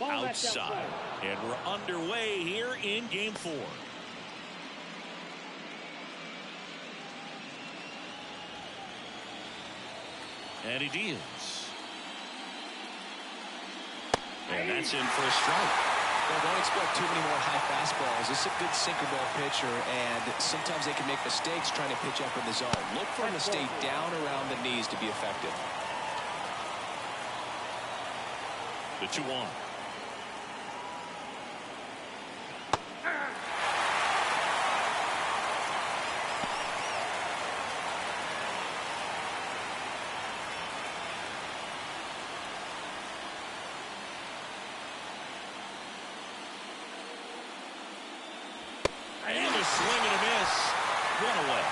outside. And we're underway here in game 4. And he deals. And that's in for a strike. Well, don't expect too many more high fastballs. This is a good sinker ball pitcher, and sometimes they can make mistakes trying to pitch up in the zone. Look for him to stay down around the knees to be effective. The 2-1. And a swing and a miss. One away.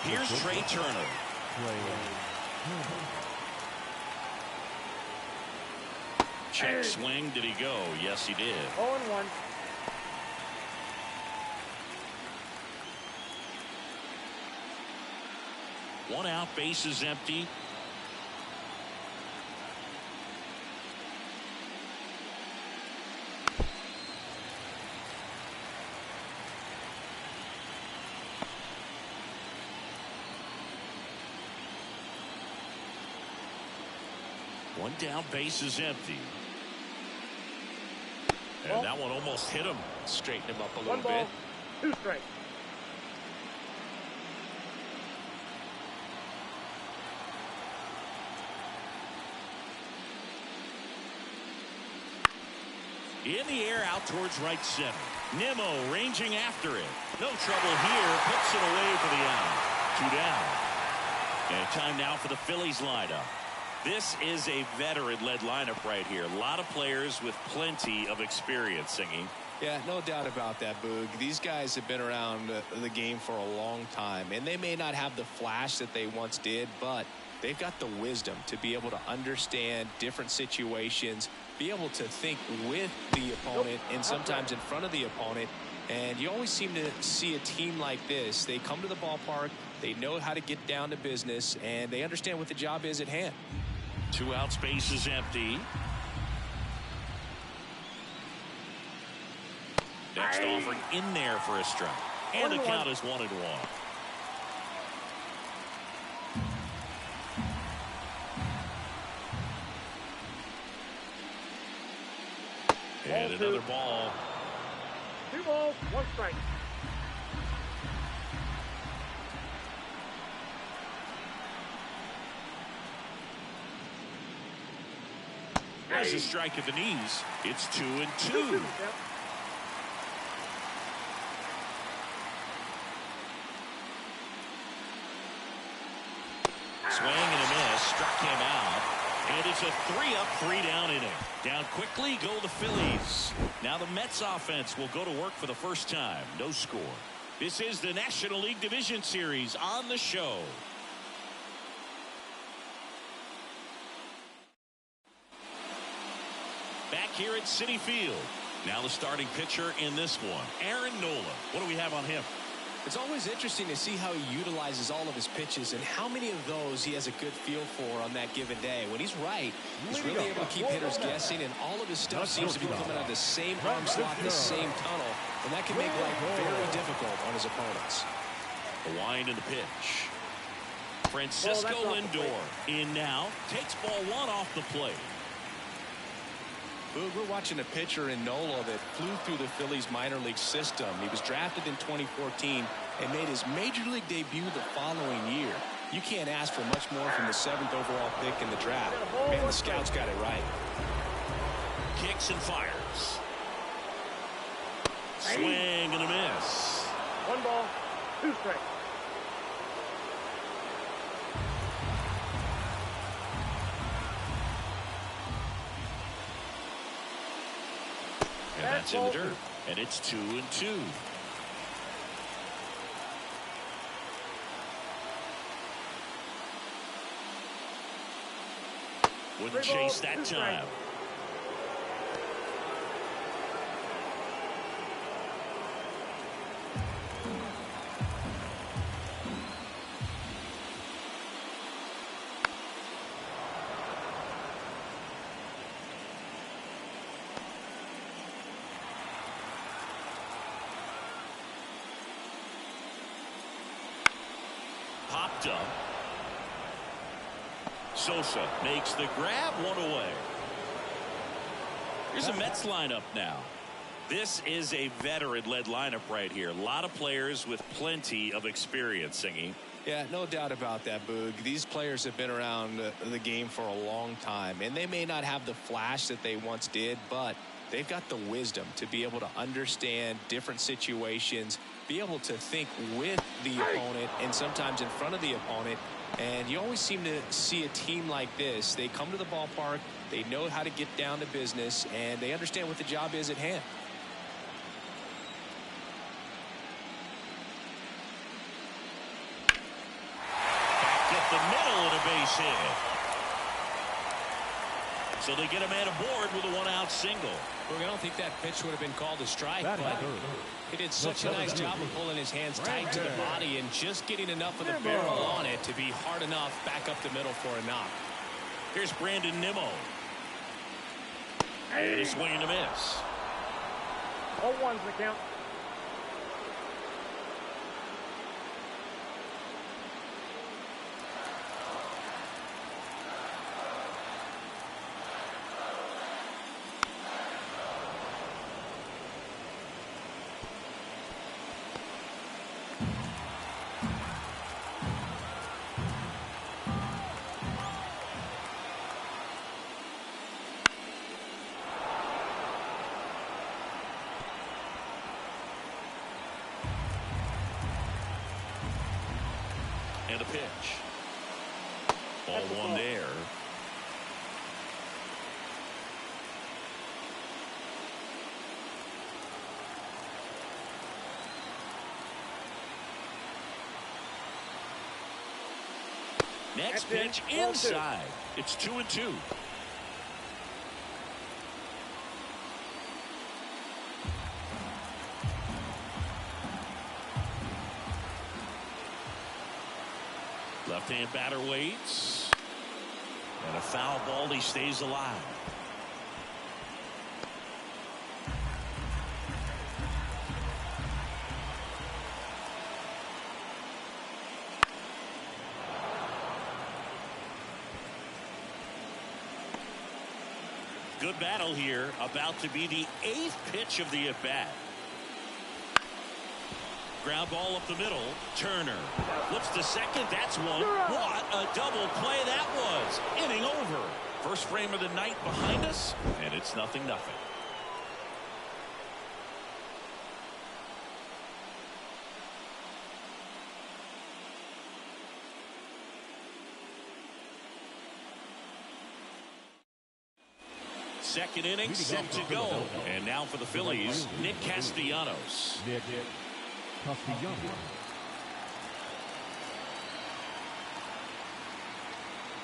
Here's Trey Turner. Check swing. Did he go? Yes, he did. 0-1. One out, bases empty. One down, bases empty. And that one almost hit him. Straighten him up a little 1 ball, bit. 2 strikes. In the air out towards right center. Nimmo ranging after it. No trouble here. Puts it away for the out. 2 down. And time now for the Phillies lineup. This is a veteran-led lineup right here. A lot of players with plenty of experience, Singing. Yeah, no doubt about that, Boog. These guys have been around the game for a long time, and they may not have the flash that they once did, but they've got the wisdom to be able to understand different situations, be able to think with the opponent and sometimes in front of the opponent. And you always seem to see a team like this. They come to the ballpark, they know how to get down to business, and they understand what the job is at hand. 2 outs, base is empty. Next offering in there for a strike. And the count is 1-1. And another ball. 2 balls, 1 strike. There's a strike at the knees. It's 2-2. Yep. Swing and a miss. Struck him out. And it's a 3-up, 3-down inning. Down quickly go the Phillies. Now the Mets offense will go to work for the first time. No score. This is the National League Division Series on the show. Back here at Citi Field. Now the starting pitcher in this one, Aaron Nola. What do we have on him? It's always interesting to see how he utilizes all of his pitches and how many of those he has a good feel for on that given day. When he's right, he's really able to keep hitters guessing, and all of his stuff seems to be coming out of the same arm slot, the same tunnel, and that can make life very difficult on his opponents. The wind and the pitch. Francisco Lindor in now. Takes ball 1 off the plate. We're watching a pitcher in Nola that flew through the Phillies minor league system. He was drafted in 2014 and made his major league debut the following year. You can't ask for much more from the 7th overall pick in the draft. Man, the scouts got it right. Kicks and fires. Swing and a miss. 1 ball, 2 strikes. And that's in the dirt. And it's 2-2. Wouldn't chase that time. picked up. Sosa makes the grab, one away. Here's a Mets lineup now. This is a veteran-led lineup right here. A lot of players with plenty of experience, Singy. Yeah, no doubt about that, Boog. These players have been around the game for a long time, and they may not have the flash that they once did, but they've got the wisdom to be able to understand different situations, be able to think with the opponent and sometimes in front of the opponent. And you always seem to see a team like this. They come to the ballpark, they know how to get down to business, and they understand what the job is at hand. The middle and a base hit. So they get a man aboard with a one-out single. Look, I don't think that pitch would have been called a strike, but he did such a nice job of pulling his hands tight to the body and just getting enough of the barrel on it to be hard enough back up the middle for a knock. Here's Brandon Nimmo. And a swing and a miss. 0-1's the count. And a pitch. Ball one there. Next pitch inside. It's 2-2. Left-hand batter waits. And a foul ball. He stays alive. Good battle here. About to be the 8th pitch of the at-bat. Ground ball up the middle. Turner flips to second. That's one. What a double play that was. Inning over. First frame of the night behind us, and it's 0-0. Second inning set to go. And now for the Phillies, Nick Castellanos.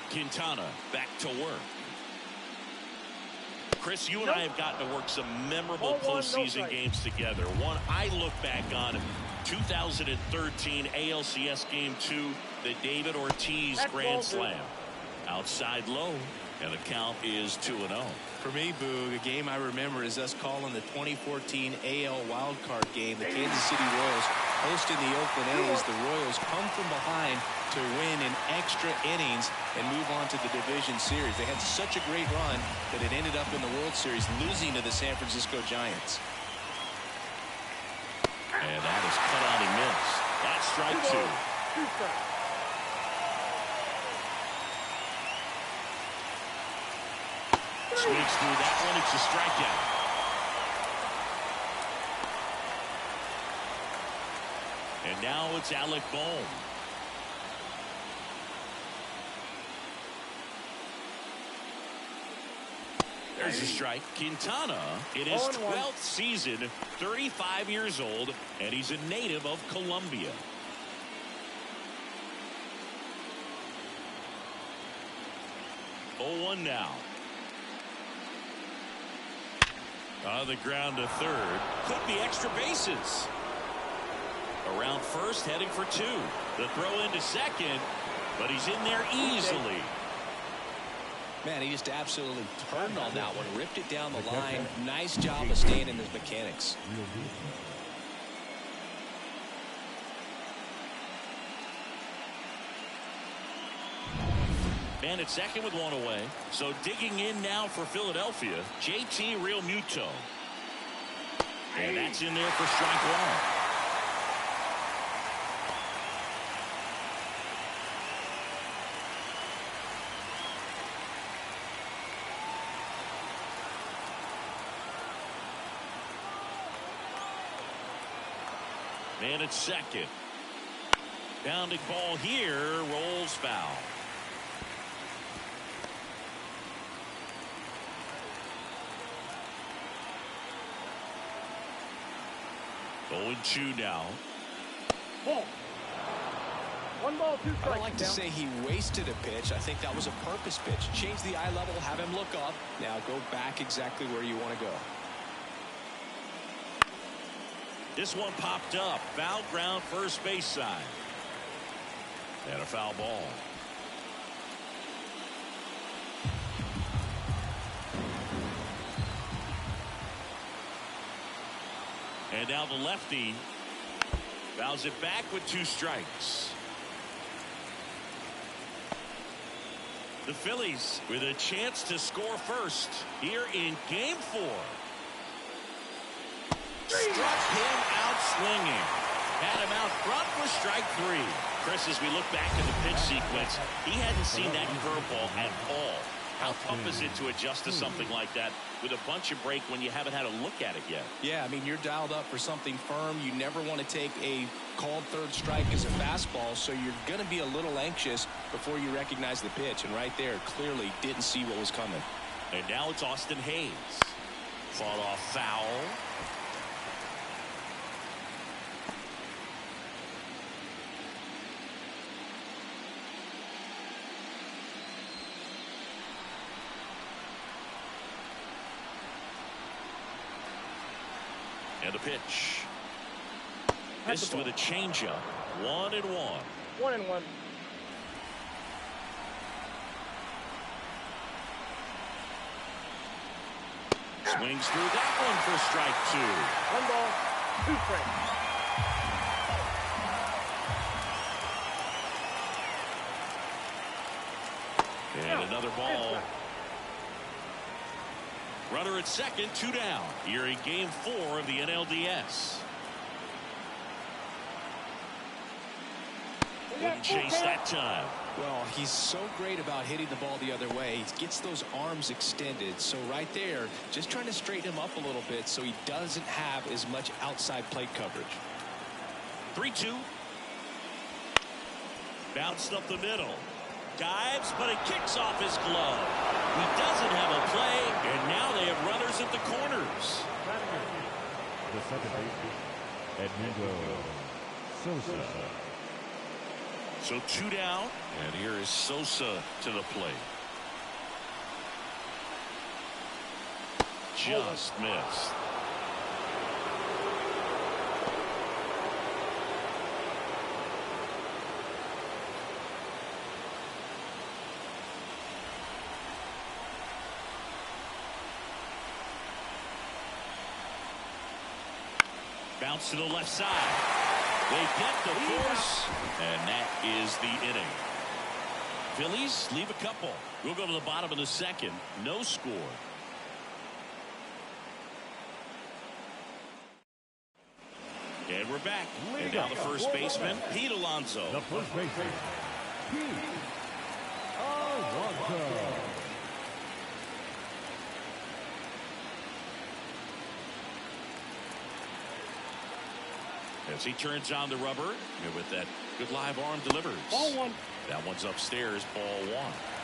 Quintana back to work. Chris, you and I have gotten to work some memorable postseason games together. One I look back on, 2013 ALCS Game 2, the David Ortiz Grand Slam. Outside low, and the count is 2-0. For me, Boog, a game I remember is us calling the 2014 AL wildcard game. The Kansas City Royals hosting the Oakland A's. The Royals come from behind to win in extra innings and move on to the division series. They had such a great run that it ended up in the World Series losing to the San Francisco Giants. And that is cut out and missed. That's strike 2. Swings through that one. It's a strikeout. And now it's Alec Bohm. There's a strike. Quintana in his 12th season, 35 years old, and he's a native of Colombia. Oh, 1 now. On the ground to third. Could be extra bases. Around first, heading for 2. The throw into second, but he's in there easily. Man, he just absolutely turned on that one. Ripped it down the line. Nice job of staying in his mechanics. Man at second with one away. So digging in now for Philadelphia, JT Realmuto. And that's in there for strike one. Man at second. Bounding ball here, rolls foul. Oh, 2 now. Ball. 1 ball, 2 strikes. I don't like to say he wasted a pitch. I think that was a purpose pitch. Change the eye level, have him look up. Now go back exactly where you want to go. This one popped up. Foul ground, first base side. And a foul ball. And now the lefty fouls it back with 2 strikes. The Phillies with a chance to score first here in game 4. Struck him out swinging. Had him out front for strike 3. Chris, as we look back at the pitch sequence, he hadn't seen that curveball at all. How tough is it to adjust to something like that with a bunch of break when you haven't had a look at it yet? Yeah, I mean, you're dialed up for something firm. You never want to take a called third strike as a fastball, so you're going to be a little anxious before you recognize the pitch. And right there, clearly didn't see what was coming. And now it's Austin Hayes. Fought off foul. And a pitch. This with a changeup. 1-1. 1-1. Swings through that one for strike 2. 1 ball, 2 strikes. And another ball. Runner at second, 2 down. Here in game 4 of the NLDS. Wouldn't chase that time. Well, he's so great about hitting the ball the other way. He gets those arms extended. So right there, just trying to straighten him up a little bit so he doesn't have as much outside plate coverage. 3-2. Bounced up the middle. Dives, but it kicks off his glove. He doesn't have a play, and now they have runners at the corners. The second baseman, Edmundo Sosa. So 2 down, and here is Sosa to the plate. Just missed. Bounce to the left side. They get the force, and that is the inning. Phillies leave a couple. We'll go to the bottom of the second. No score. And we're back. And now the first baseman, Pete Alonso. The first baseman, Pete Alonso. As he turns on the rubber, and with that good live arm delivers. Ball 1. That one's upstairs, ball 1.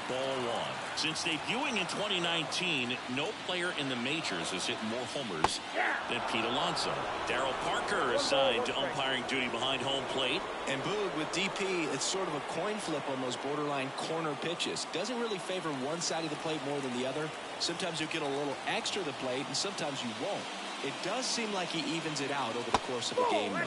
Ball 1. Since debuting in 2019, no player in the majors has hit more homers than Pete Alonso. Darryl Parker assigned to umpiring duty behind home plate. And Boog, with DP, it's sort of a coin flip on those borderline corner pitches. Doesn't really favor one side of the plate more than the other. Sometimes you get a little extra the plate, and sometimes you won't. It does seem like he evens it out over the course of a game, though.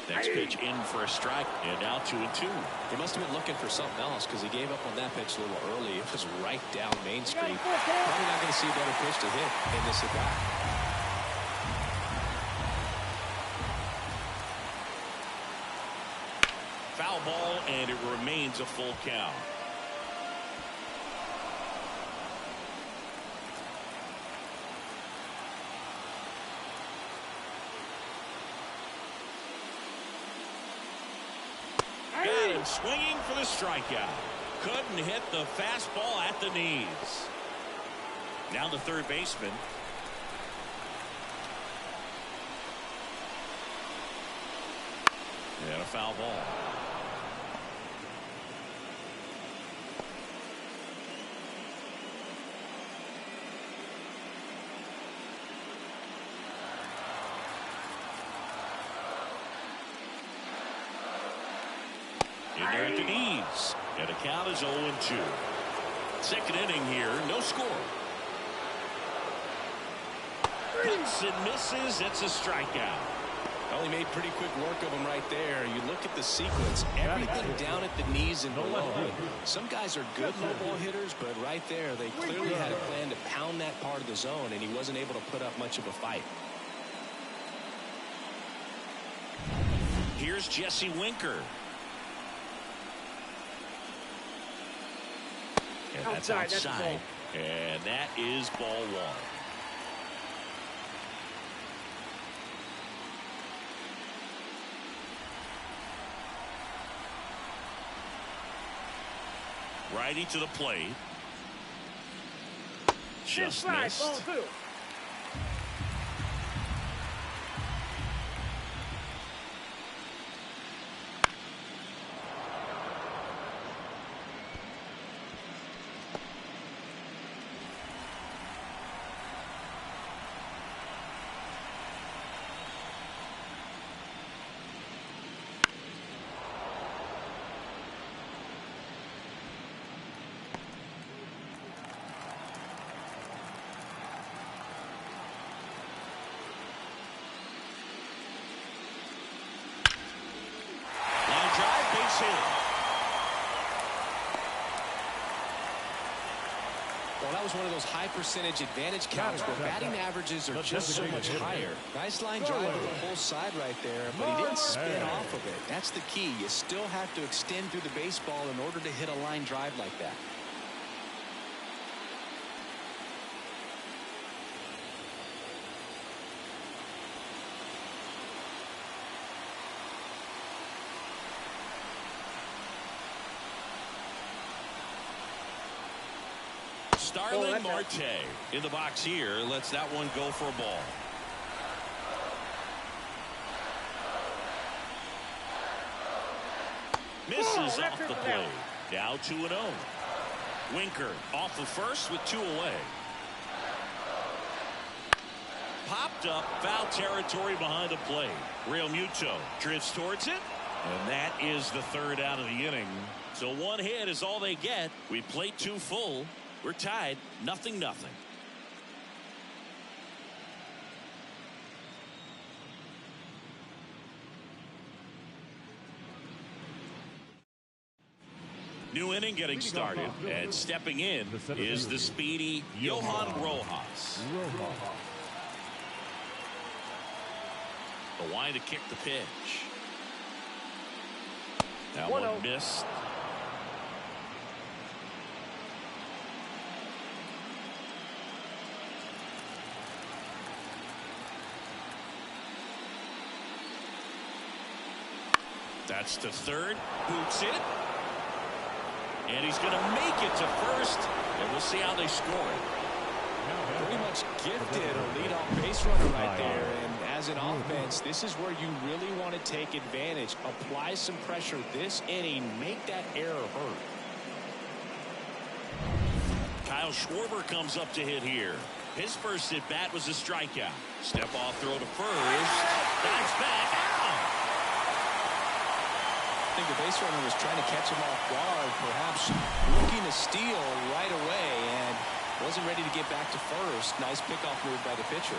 Next pitch in for a strike, and now 2-2. He must have been looking for something else because he gave up on that pitch a little early. It was right down Main Street. Probably not going to see a better pitch to hit in this at bat. Foul ball, and it remains a full count. Got him swinging for the strikeout. Couldn't hit the fastball at the knees. Now the third baseman. And a foul ball. In there at the knees. And the count is 0-2. Second inning here, no score. Hits and misses. It's a strikeout. Well, he made pretty quick work of him right there. You look at the sequence, everything down at the knees and below. Some guys are good low ball hitters, but right there, they clearly had a plan to pound that part of the zone, and he wasn't able to put up much of a fight. Here's Jesse Winker. And that's outside. And that is ball one. Righty to the plate. Just missed. Ball two. Well, that was one of those high percentage advantage counts where batting averages are just so much higher. Nice line drive to the whole side right there, but he didn't spin off of it. That's the key. You still have to extend through the baseball in order to hit a line drive like that. Starling Marte in the box here. Lets that one go for a ball. Misses off the plate. Now 2-0. Winker off the first with 2 away. Popped up, foul territory behind the plate. Real Muto drifts towards it. And that is the third out of the inning. So one hit is all they get. We played 2 full. We're tied, 0-0. New inning getting started, and stepping in is the speedy Johan Rojas. The line to kick the pitch. That one missed. That's to third. Boots it. And he's going to make it to first. And we'll see how they score it. Pretty much gifted a leadoff base runner right there. And as an offense, this is where you really want to take advantage. Apply some pressure this inning. Make that error hurt. Kyle Schwarber comes up to hit here. His first at bat was a strikeout. Step off throw to first. Dives back. Out. I think the base runner was trying to catch him off guard, perhaps looking to steal right away, and wasn't ready to get back to first. Nice pickoff move by the pitcher.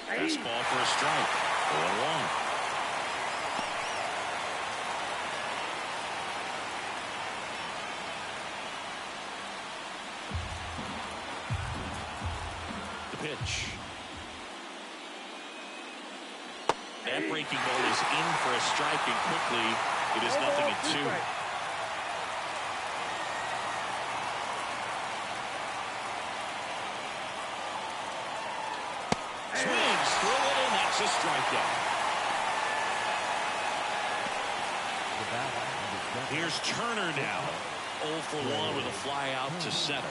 Fastball for a strike. 0-1. The pitch. That breaking ball is in for a strike, and quickly it is 0-2. Swings through it, and that's a strikeout. Here's Turner now. 0 for 1 with a fly out to center.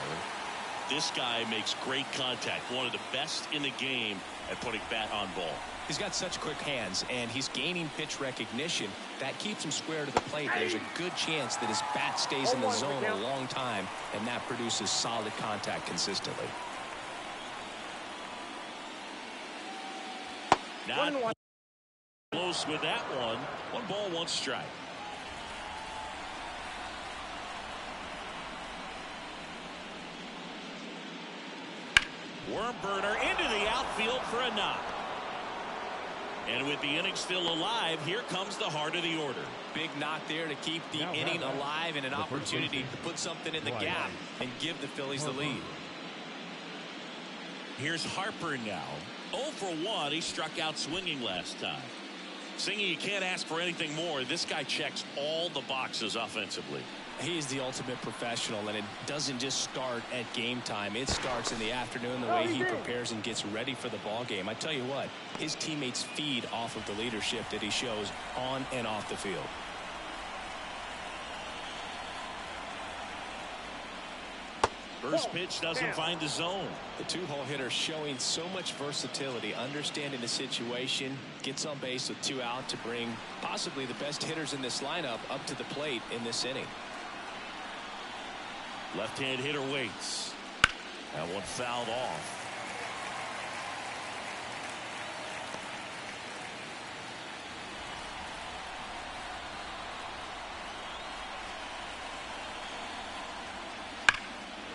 This guy makes great contact. One of the best in the game at putting bat on ball. He's got such quick hands, and he's gaining pitch recognition. That keeps him square to the plate. There's a good chance that his bat stays in the zone a long time, and that produces solid contact consistently. Not close with that one. 1 ball, 1 strike. Worm burner into the outfield for a knock. And with the inning still alive, here comes the heart of the order. Big knock there to keep the inning alive, and an opportunity to put something in the gap and give the Phillies the lead. Here's Harper now. 0 for 1. He struck out swinging last time. Singy, you can't ask for anything more. This guy checks all the boxes offensively. He is the ultimate professional, and it doesn't just start at game time. It starts in the afternoon, the way he prepares and gets ready for the ball game. I tell you what, his teammates feed off of the leadership that he shows on and off the field. First pitch doesn't find the zone. The 2-hole hitter showing so much versatility, understanding the situation, gets on base with 2 out to bring possibly the best hitters in this lineup up to the plate in this inning. Left-hand hitter waits. That one fouled off.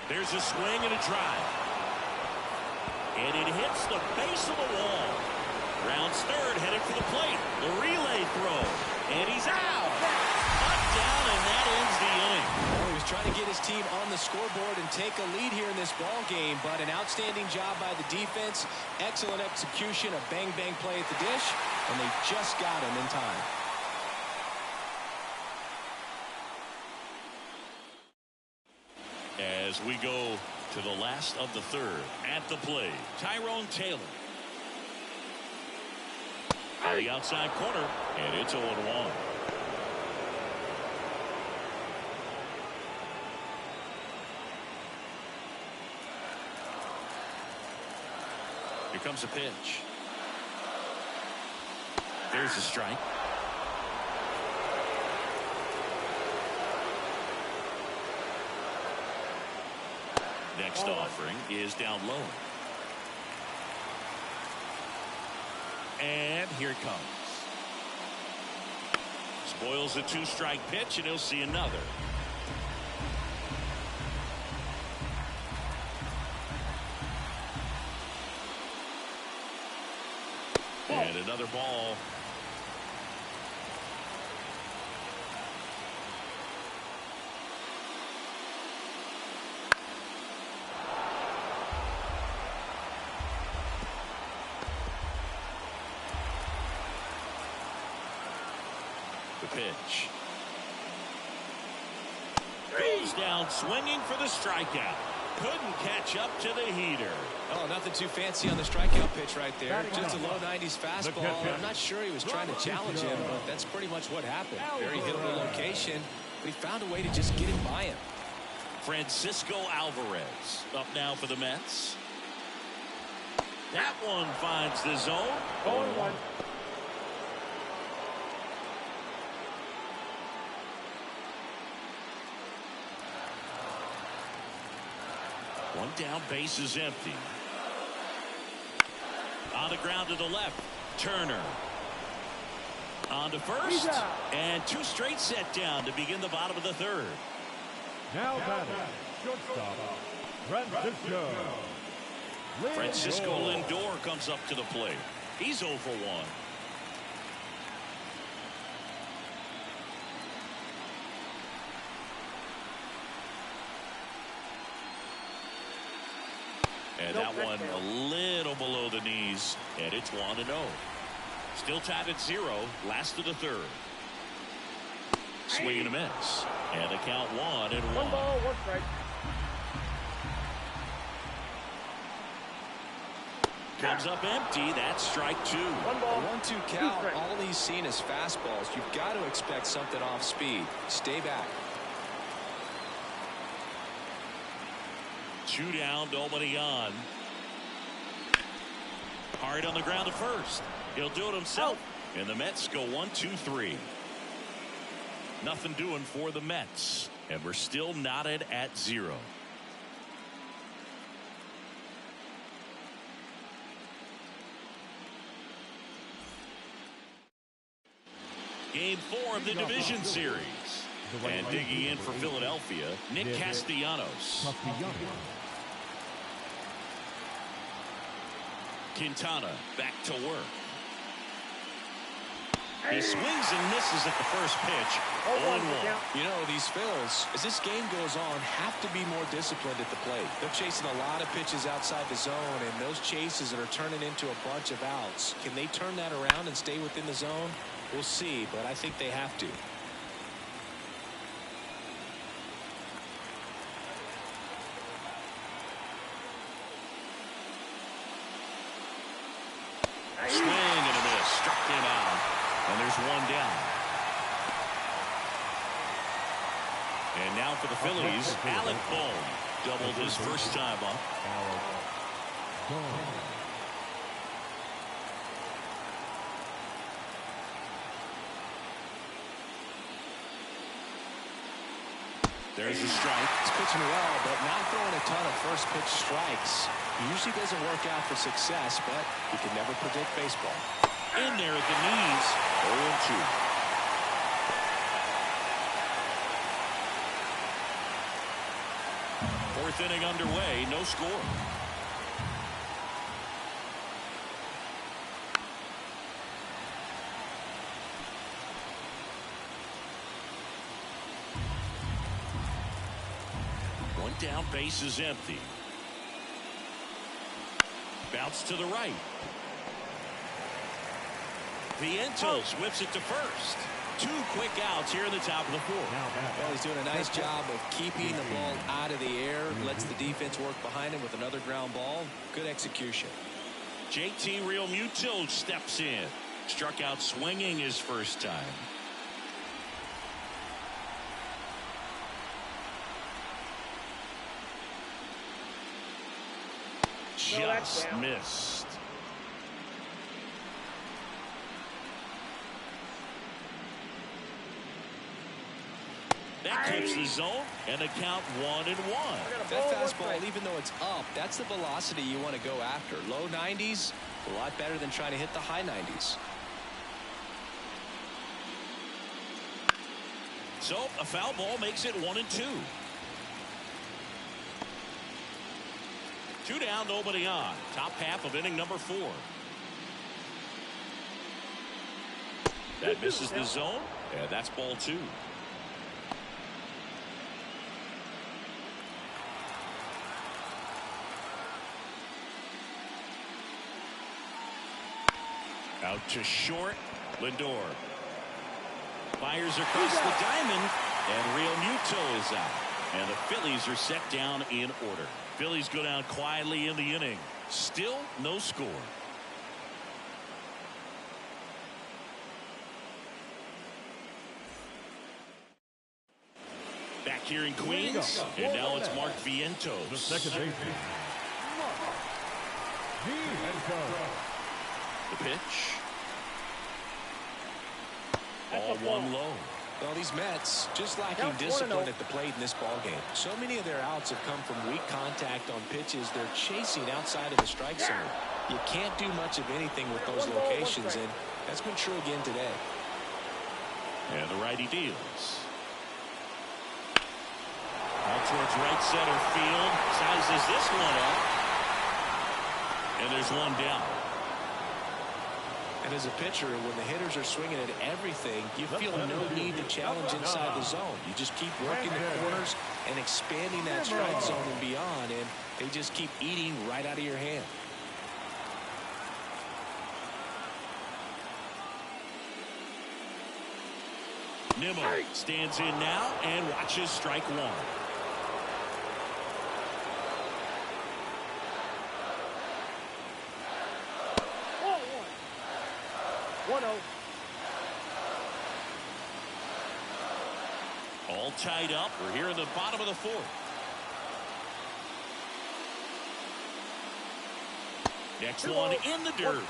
There's a swing and a drive. And it hits the base of the wall. Rounds third, headed for the plate. The relay throw. And he's out. Up, down, and that ends the inning. Well, he was trying to get his team on the scoreboard and take a lead here in this ball game, but an outstanding job by the defense. Excellent execution, a bang-bang play at the dish, and they just got him in time. As we go to the last of the third, at the plate, Tyrone Taylor. On the outside corner, and it's 0-1. Here comes a pitch. There's a strike. Next offering is down low. And here it comes. Spoils the 2-strike pitch, and he'll see another. And another ball. The pitch. Goes down swinging for the strikeout. Couldn't catch up to the heater. Oh, nothing too fancy on the strikeout pitch right there. Just a low 90s fastball. I'm not sure he was trying to challenge him, but that's pretty much what happened. Very hittable location, but he found a way to just get it by him. Francisco Alvarez up now for the Mets. That one finds the zone. 0-1. One down, base is empty. On the ground to the left, Turner. On to first, and 2 straight set down to begin the bottom of the third. Now batting, shortstop, Francisco Francisco Lindor comes up to the plate. He's 0 for 1. And that one a little below the knees, and it's 1-0. Still tied at 0, last of the third. Swing and a miss. And the count 1-1. 1 ball, 1 strike. Comes up empty. That's strike 2. 1 ball. 1-2 count. All he's seen is fastballs. You've got to expect something off speed. Stay back. 2 down, nobody on. Hard on the ground to first. He'll do it himself. And the Mets go 1-2-3. Nothing doing for the Mets. And we're still knotted at 0. Game 4 of the division series. And digging in for Philadelphia, Nick Castellanos. Quintana back to work. He swings and misses at the first pitch. 0-1. You know, these Phillies, as this game goes on, have to be more disciplined at the plate. They're chasing a lot of pitches outside the zone, and those chases that are turning into a bunch of outs. Can they turn that around and stay within the zone? We'll see, but I think they have to. Swing and a miss. Struck him out. And there's 1 down. And now for the Phillies, Alec Bohm doubled his first time up. There's a strike. He's pitching well, but not throwing a ton of first pitch strikes. He usually doesn't work out for success, but you can never predict baseball. In there at the knees. 0-2. 4th inning underway. No score. One down, base is empty. Bounce to the right. Vientos whips it to first. 2 quick outs here in the top of the 4th. Well, he's doing a nice job of keeping the ball out of the air. Lets the defense work behind him with another ground ball. Good execution. JT Realmuto steps in. Struck out swinging his first time. Just missed. That keeps the zone and the count 1-1. That fastball, even though it's up, that's the velocity you want to go after. Low 90s, a lot better than trying to hit the high 90s. So a foul ball makes it 1-2. 2 down, nobody on. Top half of inning number 4. That misses the zone, and that's ball 2. Out to short. Lindor fires across the diamond, and Realmuto is out. And the Phillies are set down in order. Phillies go down quietly in the inning. Still no score. Back here in Queens, and now it's Mark Vientos. The second baseman. The pitch. Ball 1 low. Well, these Mets just lacking discipline at the plate in this ballgame. So many of their outs have come from weak contact on pitches they're chasing outside of the strike zone. You can't do much of anything with those locations, and that's been true again today. And the righty deals. Out towards right center field. Sizes this one up. And there's one down. And as a pitcher, when the hitters are swinging at everything, you feel no need to challenge inside the zone. You just keep working the corners and expanding that strike zone and beyond, and they just keep eating right out of your hand. Nimmo stands in now and watches strike one. All tied up. We're here in the bottom of the fourth. Next one in the dirt.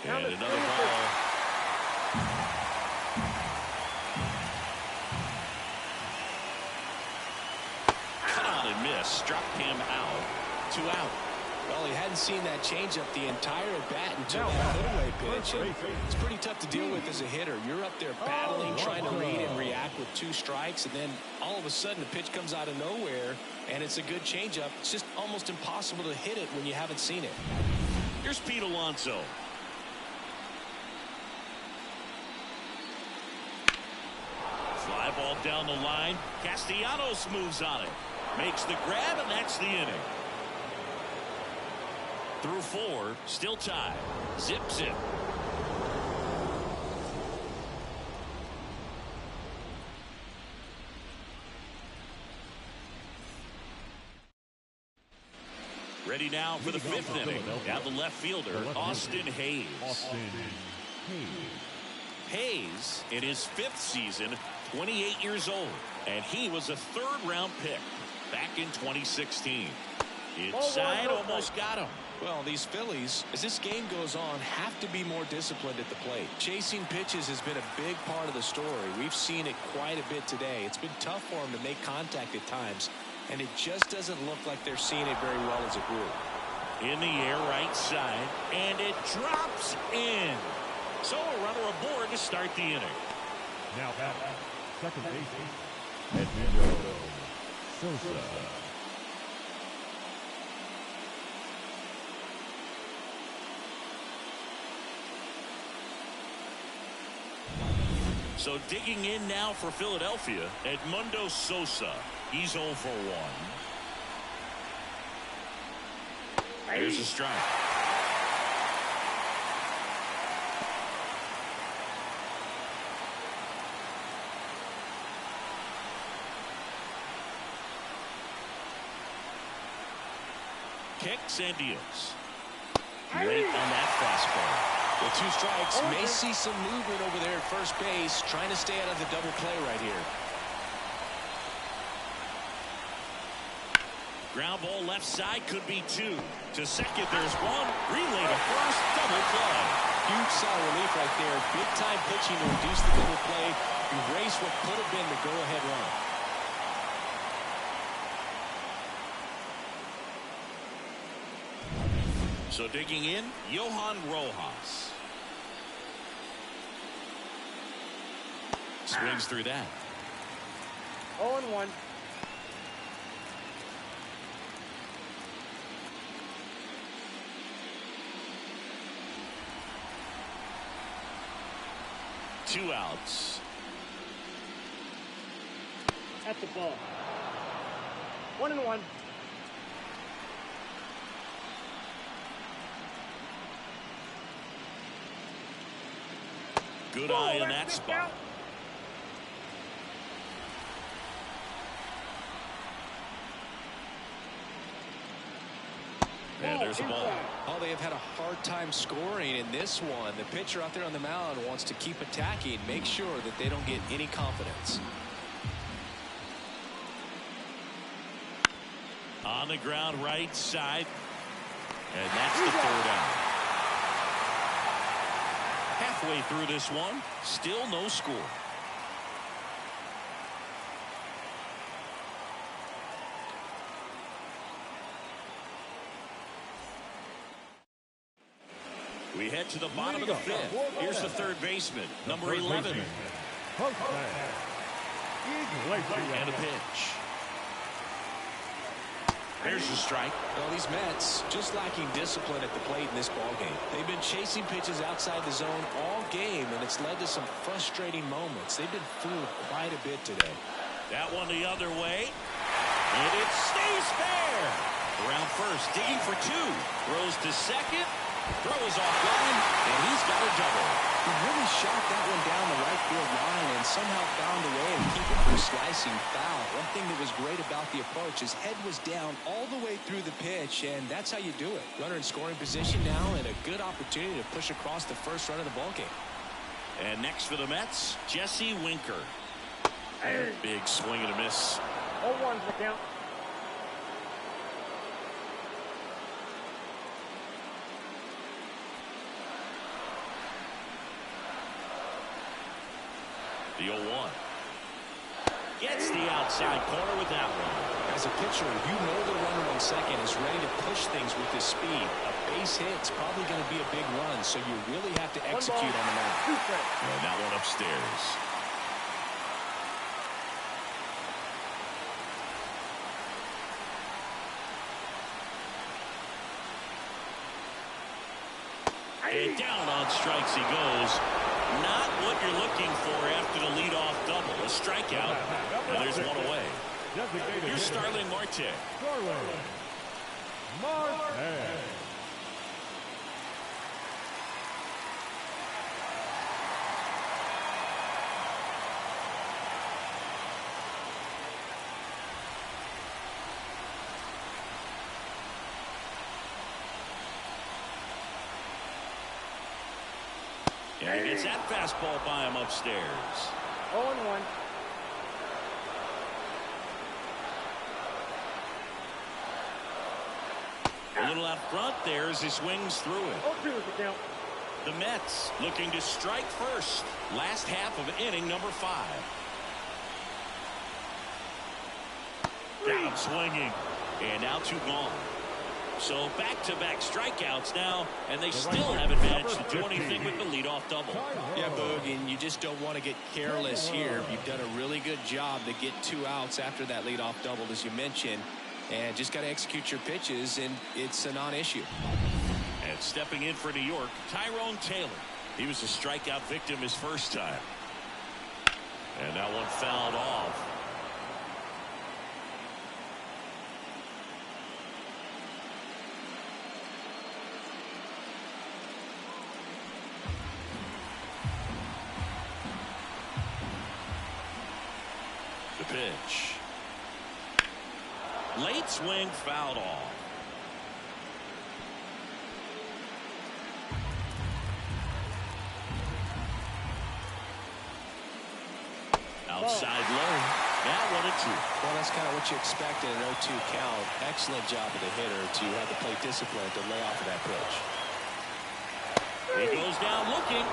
And another ball. Cut on and miss. Struck him out. 2 out. Well, he hadn't seen that changeup the entire at bat until that put-away pitch. And it's pretty tough to deal with as a hitter. You're up there battling, trying to read and react with 2 strikes, and then all of a sudden the pitch comes out of nowhere, and it's a good changeup. It's just almost impossible to hit it when you haven't seen it. Here's Pete Alonso. Fly ball down the line. Castellanos moves on it. Makes the grab, and that's the inning. Through 4, still tied. Zip, zip. Ready now for the 5th inning. Down the left fielder, Austin Hayes. Hayes, in his 5th season, 28 years old, and he was a 3rd-round pick back in 2016. Inside, almost got him. Well, these Phillies, as this game goes on, have to be more disciplined at the plate. Chasing pitches has been a big part of the story. We've seen it quite a bit today. It's been tough for them to make contact at times, and it just doesn't look like they're seeing it very well as a group. In the air, right side, and it drops in. So a runner aboard to start the inning. Now back, second baseman, Edmundo Sosa. So digging in now for Philadelphia, Edmundo Sosa. He's 0 for 1. Here's a strike. Kicks and deals. Late on that fastball. With 2 strikes, may see some movement over there at first base, trying to stay out of the double play right here. Ground ball left side, could be 2. To second, there's 1. Relay to first, double play. Huge sigh of relief right there. Big time pitching to reduce the double play, erase what could have been the go-ahead run. So digging in, Johan Rojas. Swings through that. 0-1. Two outs. At the ball. 1-1. Good eye in that spot. And there's a ball. Oh, they have had a hard time scoring in this one. The pitcher out there on the mound wants to keep attacking, make sure that they don't get any confidence. On the ground, right side. And that's the 3rd out. Halfway through this one, still no score. We head to the bottom of the fifth. Here's the third baseman, number 11. And a pitch. There's the strike. Well, these Mets just lacking discipline at the plate in this ballgame. They've been chasing pitches outside the zone all game, and it's led to some frustrating moments. They've been fooled quite a bit today. That one the other way. And it stays fair. Around first, digging for two. Throws to second. Throws offline, and he's got a double. He really shot that one down the right field line and somehow found a way to keep it from slicing foul. One thing that was great about the approach, his head was down all the way through the pitch, and that's how you do it. Runner in scoring position now, and a good opportunity to push across the first run of the ballgame. And next for the Mets, Jesse Winker. Big swing and a miss. 0-1's the count. The 0-1. Gets the outside corner with that one. As a pitcher, you know the runner on second is ready to push things with his speed. A base hit's probably going to be a big run, so you really have to execute on the mound. And that one upstairs. And down on strikes he goes. Not what you're looking for after the leadoff double. A strikeout, and there's one away. Here's Starling Marte. And he gets that fastball by him upstairs. 0-1. A little out front there as he swings through it. 0-2 is the count. The Mets looking to strike first. Last half of inning number 5. Got him swinging. And now 2 gone. So back-to-back strikeouts now, and they still haven't managed to do anything with the leadoff double. Yeah, Boog, and you just don't want to get careless here. You've done a really good job to get 2 outs after that leadoff double, as you mentioned, and just got to execute your pitches, and it's a non-issue. And stepping in for New York, Tyrone Taylor. He was a strikeout victim his first time. And that one fouled off. Pitch. Late swing fouled off. Outside low. Now 1-2. Well, that's kind of what you expect in an 0-2 count. Excellent job of the hitter to have the plate discipline to lay off of that pitch. He goes down looking.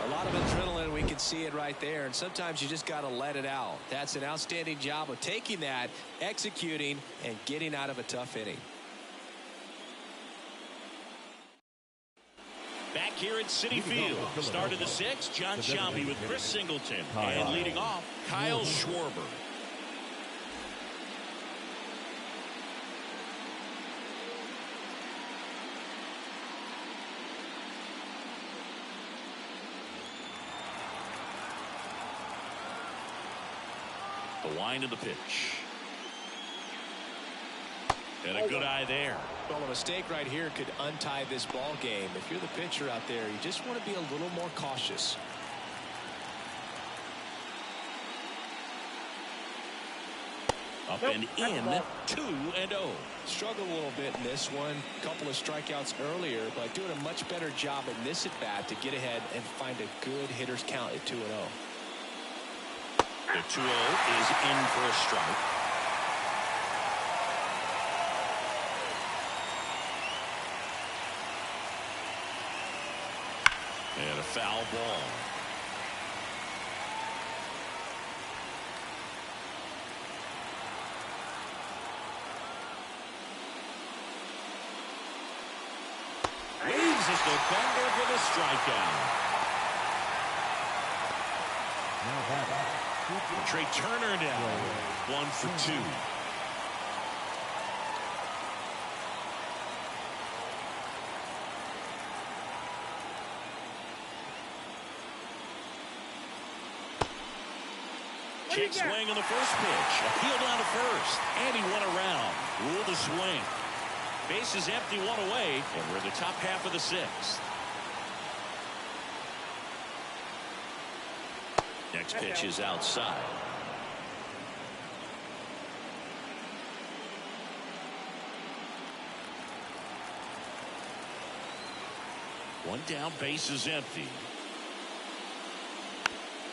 A lot of adrenaline, we can see it right there, and sometimes you just got to let it out. That's an outstanding job of taking that, executing, and getting out of a tough inning. Back here at Citi Field, start of the 6th, John Sciambi with Chris Singleton, and leading off, Kyle Schwarber. The wind of the pitch. And a good eye there. Well, a mistake right here could untie this ball game. If you're the pitcher out there, you just want to be a little more cautious. Up and in, 2-0. Struggled a little bit in this one. Couple of strikeouts earlier, but doing a much better job in this at-bat to get ahead and find a good hitter's count at 2-0. The 2-0 is in for a strike. And a foul ball. Uses the bender for the strikeout. Now batting. Trey Turner down. 1 for 2. Check swing on the first pitch. Appeal down to first. And he went around. Ruled a swing. Base is empty, 1 away. And we're in the top half of the 6th. Next pitch is outside. One down, base is empty.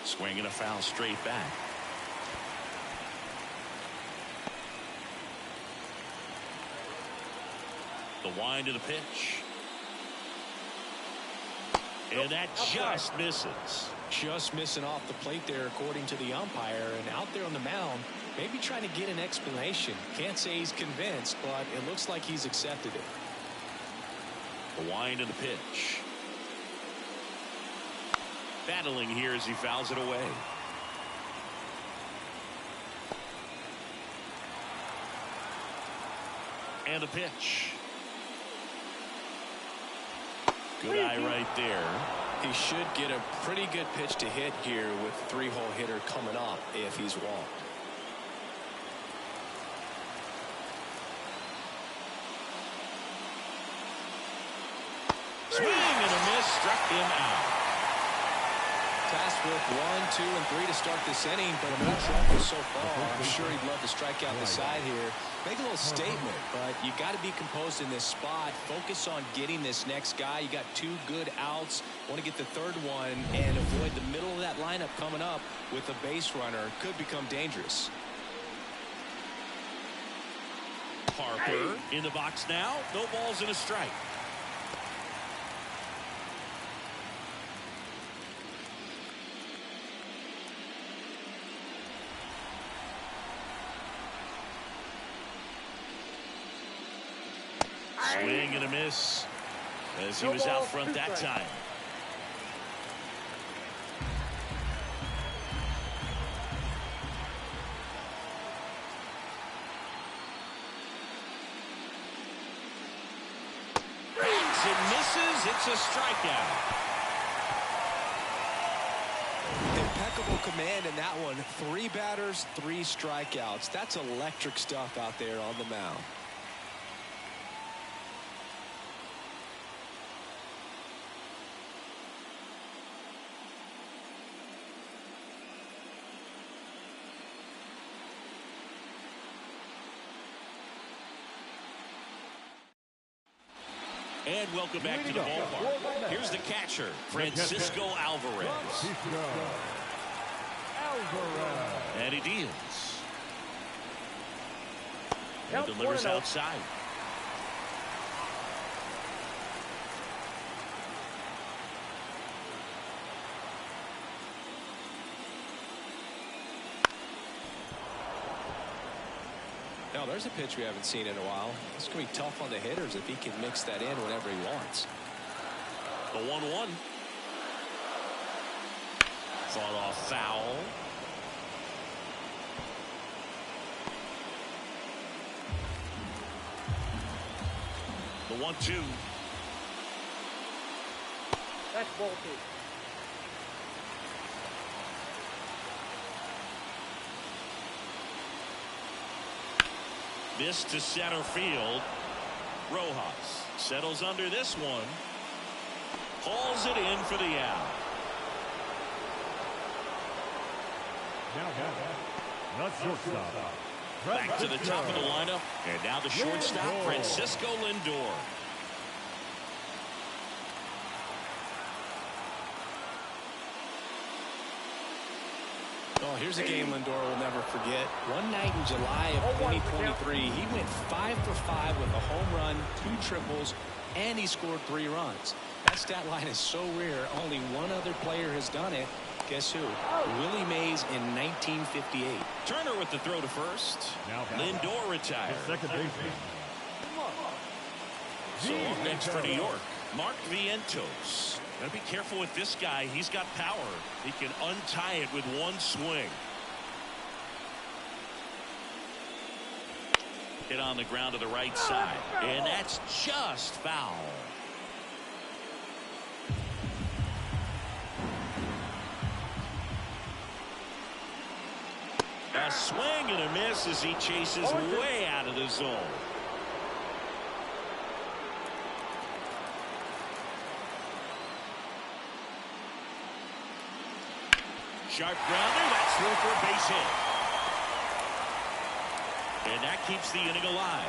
Swing and a foul straight back. The wind of the pitch. And that just misses. Just missing off the plate there, according to the umpire. And out there on the mound, maybe trying to get an explanation. Can't say he's convinced, but it looks like he's accepted it. The wind of the pitch. Battling here as he fouls it away. And a pitch. Good eye right there. He should get a pretty good pitch to hit here with a 3-hole hitter coming up if he's walked. Swing and a miss, struck him out. Tasked with 1, 2, and 3 to start this inning, but no trouble so far. I'm sure he'd love to strike out the side here. Make a little statement, but you got to be composed in this spot. Focus on getting this next guy. You got 2 good outs. Want to get the 3rd one and avoid the middle of that lineup coming up with a base runner. Could become dangerous. Harper in the box now. No balls and a strike. Swing and a miss as he was out front that time. Swings and misses. It's a strikeout. Impeccable command in that one. 3 batters, 3 strikeouts. That's electric stuff out there on the mound. And welcome back to the ballpark. Here's the catcher, Francisco Alvarez. And he deals. And delivers outside. Now, there's a pitch we haven't seen in a while. It's going to be tough on the hitters if he can mix that in whenever he wants. The 1-1. Fought off foul. The 1-2. That's ball 2. This to center field. Rojas settles under this one. Hauls it in for the out. Back to the top of the lineup. And now the shortstop, Francisco Lindor. Oh, here's a game Lindor will never forget. One night in July of 2023, he went 5 for 5 with a home run, 2 triples, and he scored 3 runs. That stat line is so rare, only one other player has done it. Guess who? Willie Mays in 1958. Turner with the throw to first. Lindor retired. Second baseman. So up next for New York, Mark Vientos. Gotta be careful with this guy. He's got power. He can untie it with one swing. Hit on the ground to the right side. And that's just foul. A swing and a miss as he chases way out of the zone. Sharp grounder. That's through for a base hit. And that keeps the inning alive.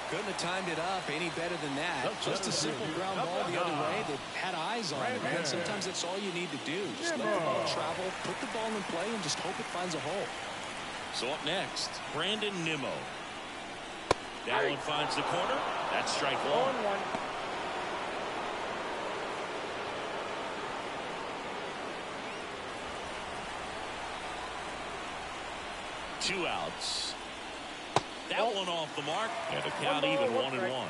Couldn't have timed it up any better than that. Just a simple ground ball the other way that had eyes on it, man. Sometimes that's all you need to do. Just let the ball travel, put the ball in play, and just hope it finds a hole. So up next, Brandon Nimmo. That one finds the corner. That's strike one. 1-1. Two outs. That one off the mark. And the count even 1-1.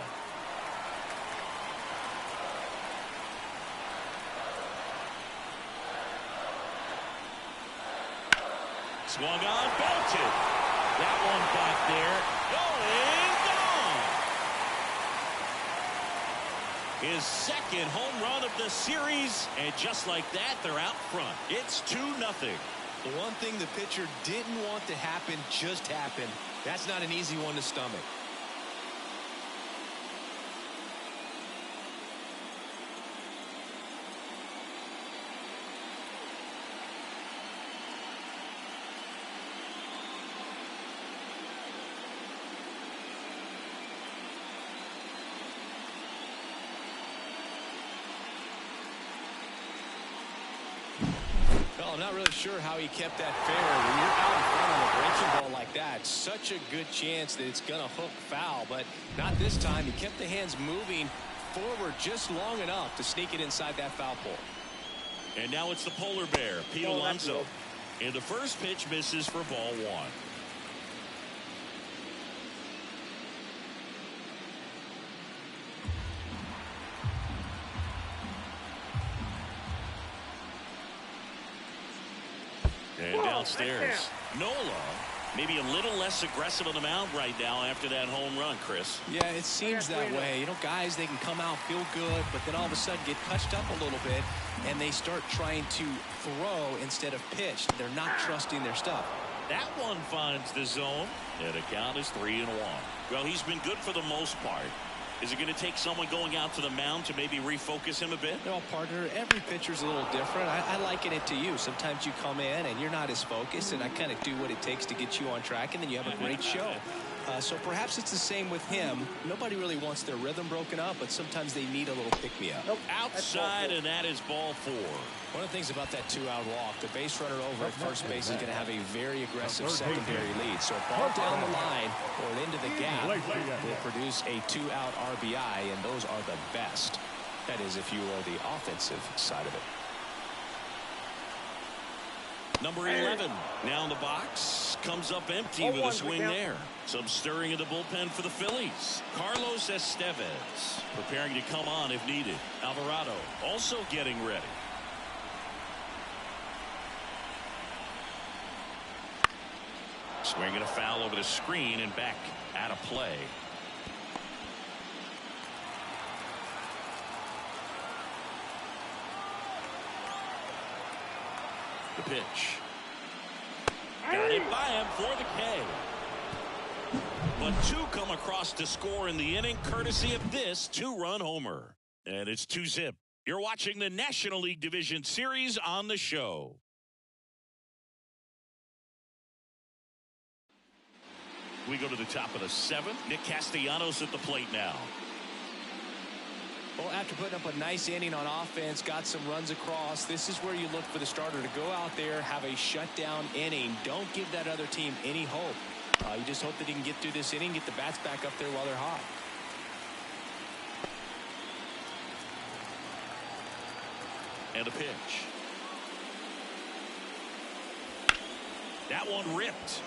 Swung on, belted. That one back there. Going, gone. His second home run of the series. And just like that, they're out front. It's 2-0. The one thing the pitcher didn't want to happen just happened. That's not an easy one to stomach. Well, I'm not really sure how he kept that fair. When you're out in front on a breaking ball like that, such a good chance that it's going to hook foul, but not this time. He kept the hands moving forward just long enough to sneak it inside that foul pole. And now it's the polar bear, Pete Alonso. And the first pitch misses for ball one. And downstairs, Nola, maybe a little less aggressive on the mound right now after that home run, Chris. Yeah, it seems that way. You know, guys, they can come out, feel good, but then all of a sudden get touched up a little bit, and they start trying to throw instead of pitch. They're not trusting their stuff. That one finds the zone, and the count is 3-1. Well, he's been good for the most part. Is it going to take someone going out to the mound to maybe refocus him a bit? No, partner, every pitcher's a little different. I liken it to you. Sometimes you come in and you're not as focused, and I kind of do what it takes to get you on track, and then you have a great show. So perhaps it's the same with him. Nobody really wants their rhythm broken up, but sometimes they need a little pick-me-up. Nope. Outside, and that is ball 4. One of the things about that two-out walk, the base runner over at first base is going to have a very aggressive secondary lead. So a ball down the line or into the gap will produce a two-out RBI, and those are the best. That is, if you are the offensive side of it. Number 11 now in the box, comes up empty with a swing there. Some stirring in the bullpen for the Phillies. Carlos Estevez preparing to come on if needed. Alvarado also getting ready. Swinging a foul over the screen and back out of play. The pitch. Got it by him for the K. But two come across to score in the inning, courtesy of this two-run homer. And it's 2-0. You're watching the National League Division Series on the show. We go to the top of the 7th. Nick Castellanos at the plate now. Well, after putting up a nice inning on offense, got some runs across, this is where you look for the starter to go out there, have a shutdown inning. Don't give that other team any hope. You just hope that he can get through this inning, get the bats back up there while they're hot. And a pitch. That one ripped.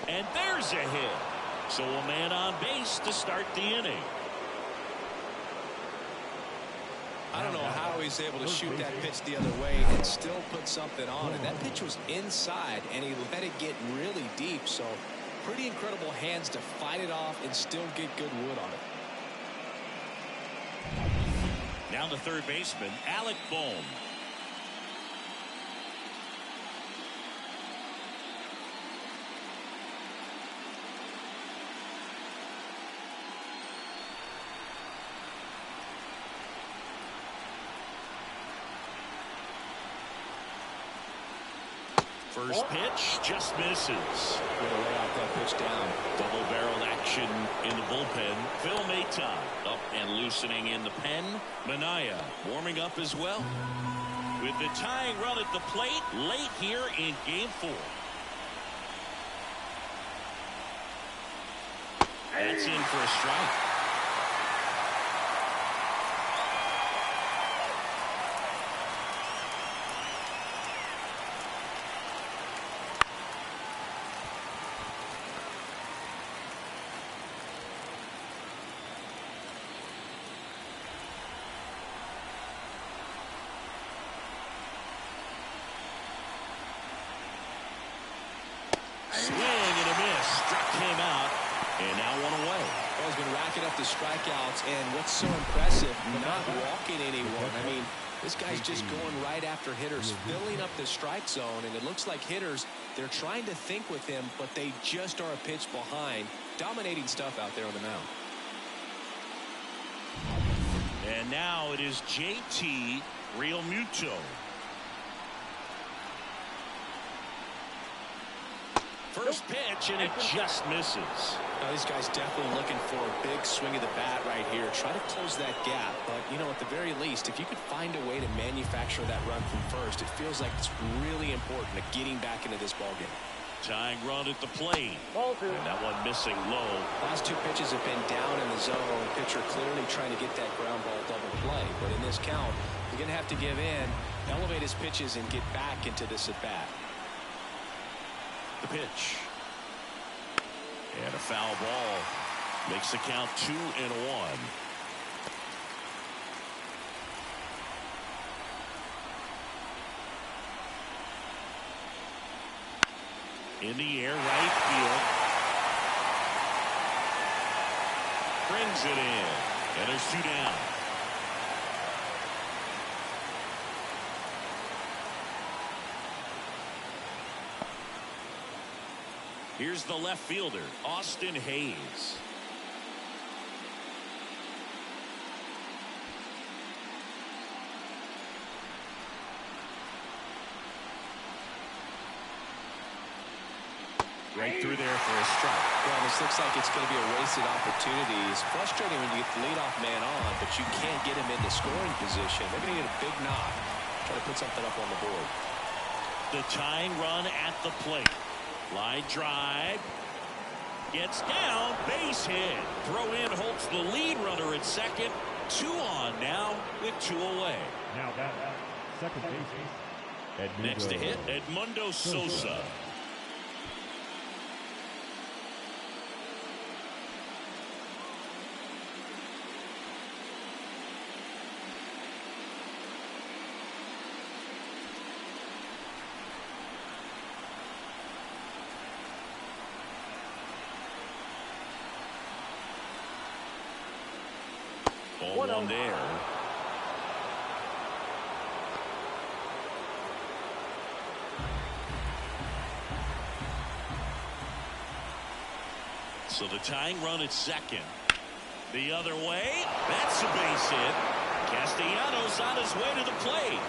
And there's a hit. So a man on base to start the inning. I don't know how he's able to shoot that pitch the other way and still put something on it. That pitch was inside, and he let it get really deep. So pretty incredible hands to fight it off and still get good wood on it. Now the third baseman, Alec Bohm. First pitch just misses. Way to lay out that pitch down. Double barrel action in the bullpen. Phil Maton up and loosening in the pen. Manaea warming up as well. With the tying run at the plate late here in game 4. That's in for a strike. Swing and a miss. Struck him out. And now 1 away. Well, he's been racking up the strikeouts, and what's so impressive, not walking anyone. I mean, this guy's just going right after hitters, filling up the strike zone, and it looks like hitters, they're trying to think with him, but they just are a pitch behind. Dominating stuff out there on the mound. And now it is JT Realmuto. First pitch, and it just misses. Now, this guy's definitely looking for a big swing of the bat right here. Try to close that gap. But, you know, at the very least, if you could find a way to manufacture that run from first, it feels like it's really important to getting back into this ballgame. Tying run at the plate. And that one missing low. Last 2 pitches have been down in the zone. Pitcher clearly trying to get that ground ball double play. But in this count, you're going to have to give in, elevate his pitches, and get back into this at bat. The pitch. And a foul ball. Makes the count 2-1. In the air, right field. Brings it in. And there's 2 down. Here's the left fielder, Austin Hayes. Right through there for a strike. Well, this looks like it's going to be a wasted opportunity. It's frustrating when you get the leadoff man on, but you can't get him into scoring position. They're going to get a big knock. Try to put something up on the board. The tying run at the plate. Line drive. Gets down. Base hit. Throw in Holt's the lead runner at second. 2 on now with 2 away. Now that second baseman. Next to hit, Edmundo Sosa. Ball 1 there. So the tying run at second. The other way. That's a base hit. Castellanos on his way to the plate.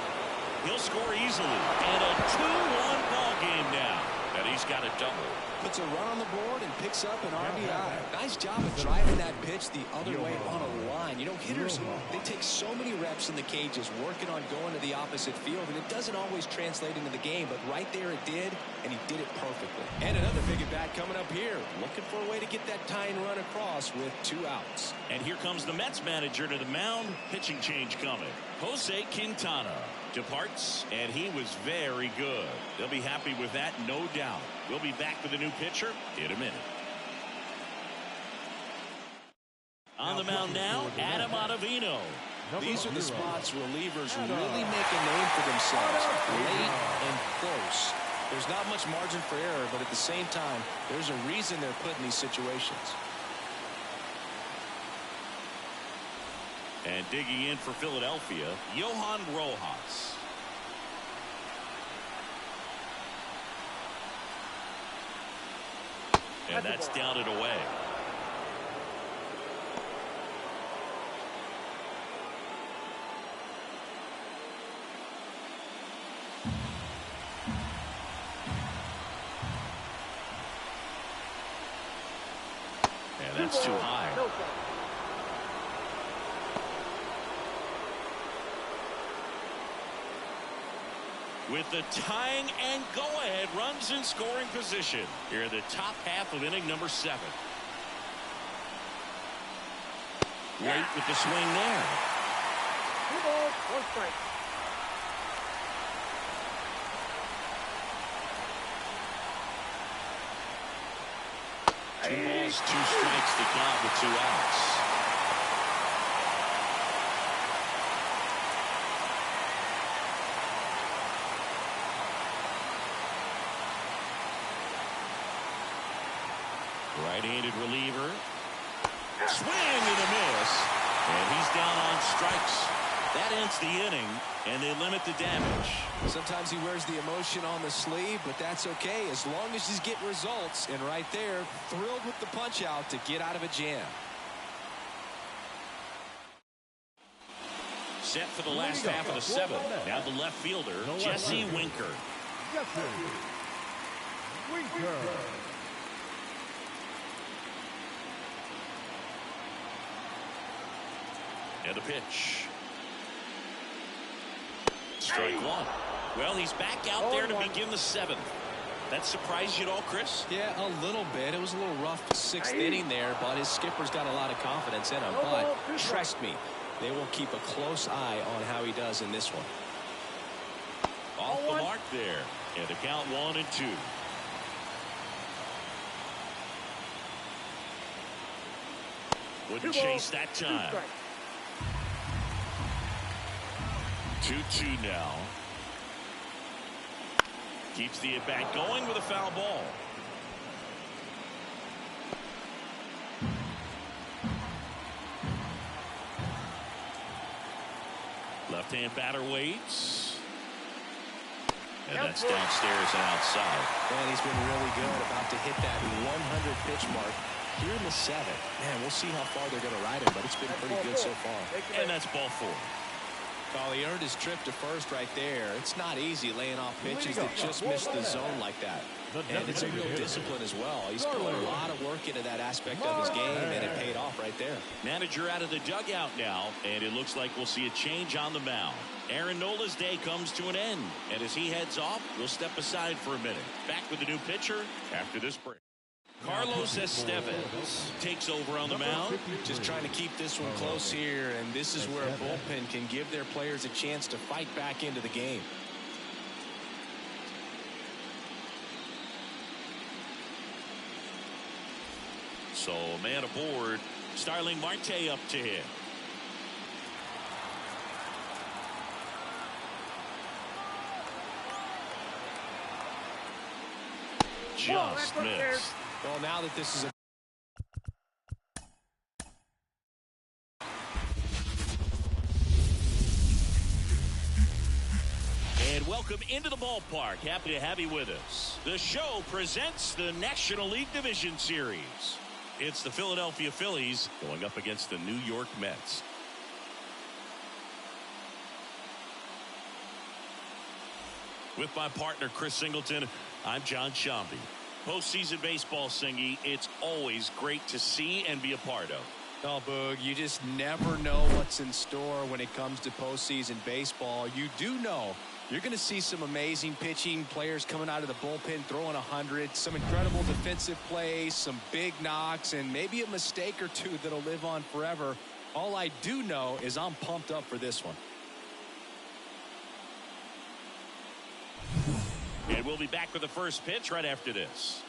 He'll score easily. And a 2-1 ball game now. And he's got a double. Puts a run on the board and picks up an RBI. Nice job of driving that pitch the other way on a line. You know, hitters, they take so many reps in the cages working on going to the opposite field, and it doesn't always translate into the game, but right there it did, and he did it perfectly. And another big at bat coming up here. Looking for a way to get that tying run across with 2 outs. And here comes the Mets manager to the mound. Pitching change coming. Jose Quintana departs, and he was very good. They'll be happy with that, no doubt. We'll be back with a new pitcher in a minute. On the mound now, Adam Ottavino. These are the spots relievers really make a name for themselves, late and close. There's not much margin for error, but at the same time, there's a reason they're put in these situations. And digging in for Philadelphia, Johan Rojas. And that's down and away. And that's too high. With the tying and go-ahead runs in scoring position here in the top half of inning number 7. Late with the swing there. 2 balls, 1 strike. Two balls, 2 strikes to count with 2 outs. Right-handed reliever. Swing and a miss. And he's down on strikes. That ends the inning, and they limit the damage. Sometimes he wears the emotion on the sleeve, but that's okay as long as he's getting results. And right there, thrilled with the punch out to get out of a jam. Set for the last half of the 7th. Now the left fielder, Jesse Winker. Winker. And a pitch. Strike 1. Well, he's back out there to begin the 7th. That surprised you at all, Chris? Yeah, a little bit. It was a little rough 6th inning there, but his skipper's got a lot of confidence in him. But trust me, they will keep a close eye on how he does in this one. Off the mark there. And the count 1-2. Wouldn't chase that time. 2-2 now. Keeps the at-bat going with a foul ball. Left-hand batter waits. And that's downstairs and outside. And he's been really good about to hit that 100 pitch mark here in the 7th. Man, we'll see how far they're going to ride him, but it's been pretty good so far. And that's ball 4. Well, he earned his trip to first right there. It's not easy laying off pitches that just miss the zone like that. And it's a real discipline as well. He's put a lot of work into that aspect of his game, and it paid off right there. Manager out of the dugout now, and it looks like we'll see a change on the mound. Aaron Nola's day comes to an end, and as he heads off, we'll step aside for a minute. Back with the new pitcher after this break. Carlos Estevez takes over on the mound. Just trying to keep this one close here, and this is where a bullpen can give their players a chance to fight back into the game. So a man aboard. Starling Marte up to hit. Just missed. Well, now that this is a And welcome into the ballpark. Happy to have you with us. The show presents the National League Division Series. It's the Philadelphia Phillies going up against the New York Mets. With my partner, Chris Singleton, I'm John Shambi. Postseason baseball, Singy, it's always great to see and be a part of. Oh, Boog, you just never know what's in store when it comes to postseason baseball. You do know you're going to see some amazing pitching, players coming out of the bullpen throwing 100, some incredible defensive plays, some big knocks, and maybe a mistake or two that'll live on forever. All I do know is I'm pumped up for this one. And we'll be back with the first pitch right after this.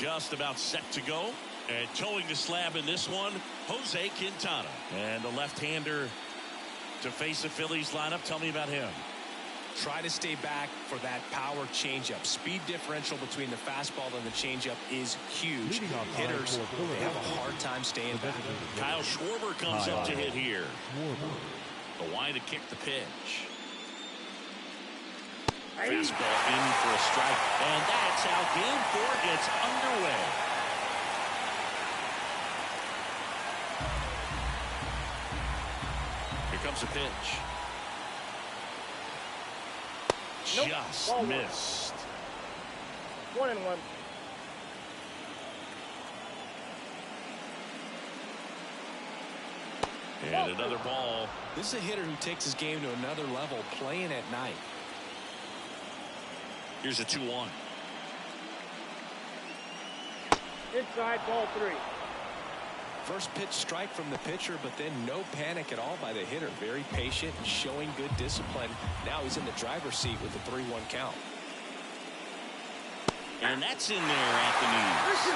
Just about set to go. And towing the slab in this one, Jose Quintana. And the left-hander to face the Phillies lineup. Tell me about him. Try to stay back for that power changeup. Speed differential between the fastball and the changeup is huge. Hitters, they have a hard time staying back. Kyle Schwarber comes up to hit here. The line to kick the pitch. Fastball in for a strike. And that's how game 4 gets underway. Here comes a pitch. Nope. Just Ball missed. 1-1. And another ball. This is a hitter who takes his game to another level playing at night. Here's a 2-1. Inside, ball 3. First pitch strike from the pitcher, but then no panic at all by the hitter. Very patient and showing good discipline. Now he's in the driver's seat with the 3-1 count. And that's in there at the knees.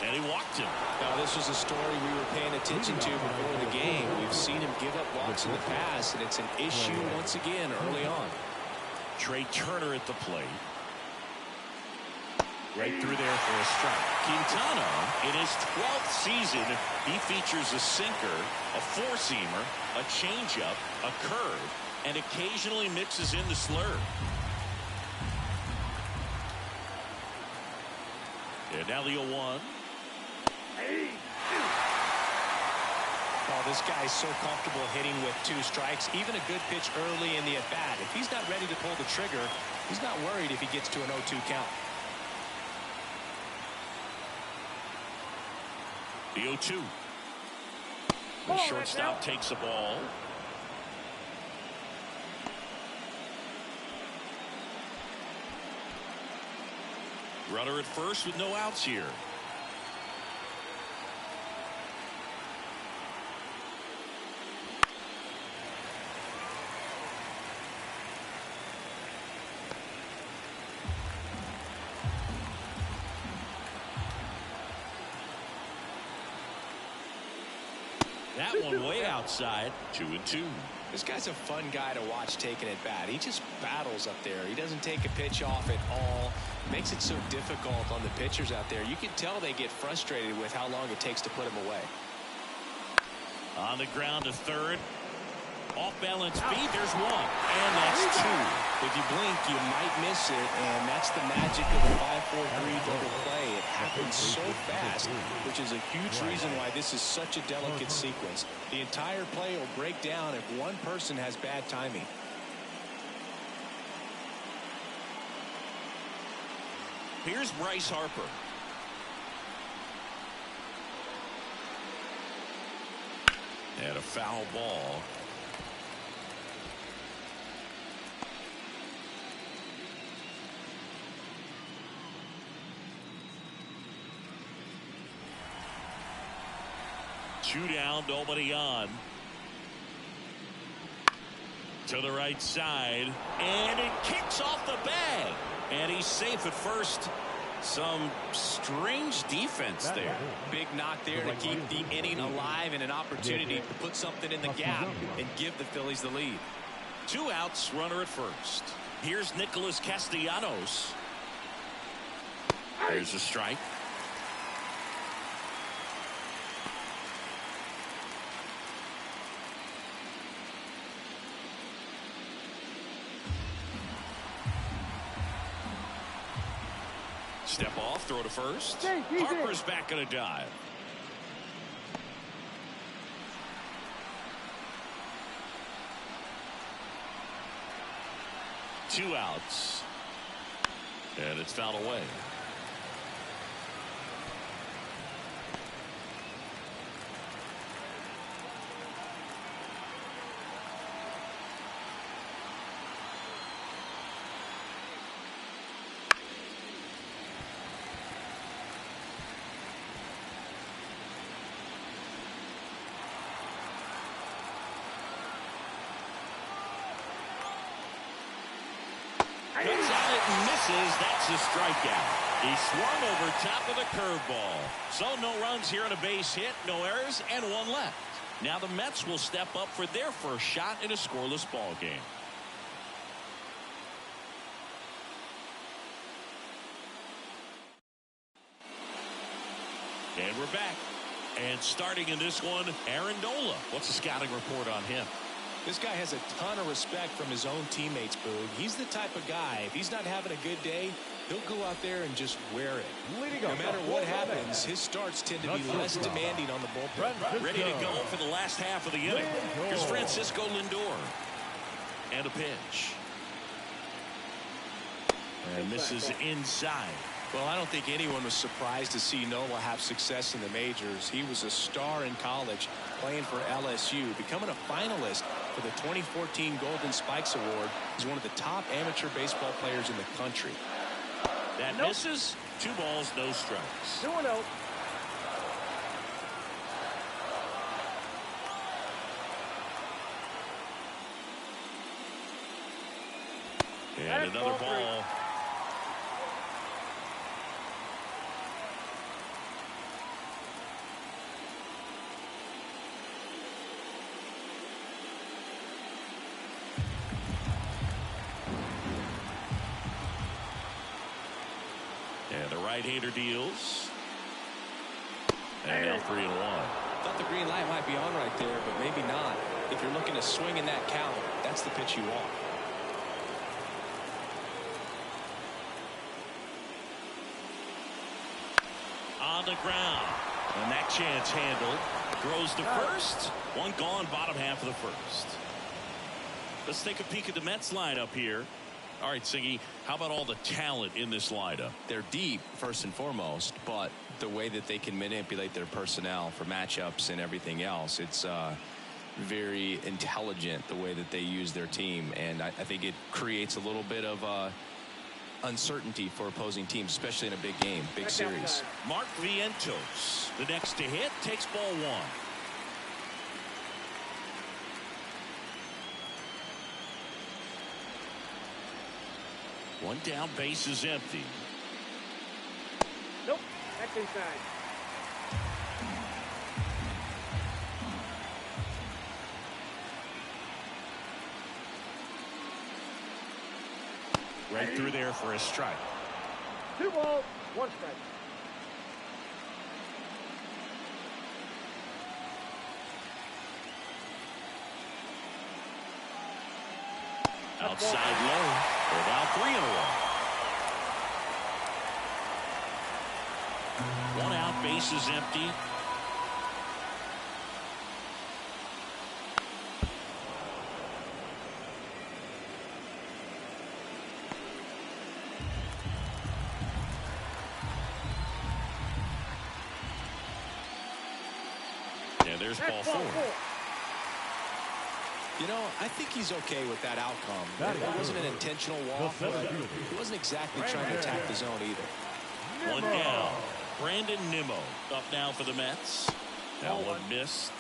And he walked him. Now, this was a story we were paying attention to before the game. We've seen him give up walks in the past, and it's an issue once again early on. Trey Turner at the plate. Right through there for a strike. Quintana, in his 12th season, he features a sinker, a four-seamer, a changeup, a curve, and occasionally mixes in the slurve. And now the 0-1. Oh, this guy's so comfortable hitting with 2 strikes. Even a good pitch early in the at-bat. If he's not ready to pull the trigger, he's not worried if he gets to an 0-2 count. The 0-2. The shortstop takes the ball. Runner at first with no outs here. That one way outside. 2-2. This guy's a fun guy to watch taking at bat. He just battles up there. He doesn't take a pitch off at all. Makes it so difficult on the pitchers out there. You can tell they get frustrated with how long it takes to put him away. On the ground to third. Off balance feed. There's one. And that's 2. If you blink, you might miss it, and that's the magic of the 5-4-3 double play. It happens so fast, which is a huge reason why this is such a delicate sequence. The entire play will break down if one person has bad timing. Here's Bryce Harper. And a foul ball. Two down, nobody on. To the right side, and it kicks off the bag. And he's safe at first. Some strange defense there. Big knock there to keep the inning alive and an opportunity to put something in the gap and give the Phillies the lead. 2 outs, runner at first. Here's Nicholas Castellanos. There's a strike. Step off, throw to first. Harper's back on a dive. Two outs. And it's fouled away. Cuts on it and misses. That's a strikeout. He swung over top of the curveball. So no runs here on a base hit, no errors, and one left. Now the Mets will step up for their first shot in a scoreless ball game. And we're back. And starting in this one, Aaron Nola. What's the scouting report on him? This guy has a ton of respect from his own teammates, Boog. He's the type of guy, if he's not having a good day, he'll go out there and just wear it. No matter what happens, his starts tend to be less demanding on the bullpen. Ready to go for the last half of the inning. Here's Francisco Lindor. And a pitch. And misses inside. Well, I don't think anyone was surprised to see Nola have success in the majors. He was a star in college, playing for LSU, becoming a finalist for the 2014 Golden Spikes Award. He's one of the top amateur baseball players in the country. That misses. 2 balls, no strikes. 2-0. And another ball. And the right-hander deals. And now 3-1. Thought the green light might be on right there, but maybe not. If you're looking to swing in that count, that's the pitch you want. On the ground. And that chance handled. Throws to first. One gone, bottom half of the first. Let's take a peek at the Mets lineup here. All right, Siggy, how about all the talent in this lineup? They're deep, first and foremost, but the way that they can manipulate their personnel for matchups and everything else, it's very intelligent the way that they use their team. And I think it creates a little bit of uncertainty for opposing teams, especially in a big game, big series. Mark Vientos, the next to hit, takes ball 1. One down, base is empty. Nope. That's inside. Right through there for a strike. 2 balls, 1 strike. Outside low. They're now 3 in a row. 1 out, base is empty. And there's ball 4. You know, I think he's okay with that outcome. It wasn't an intentional walk, but he wasn't exactly trying to attack the zone either. 1 down. Brandon Nimmo up now for the Mets. That one missed.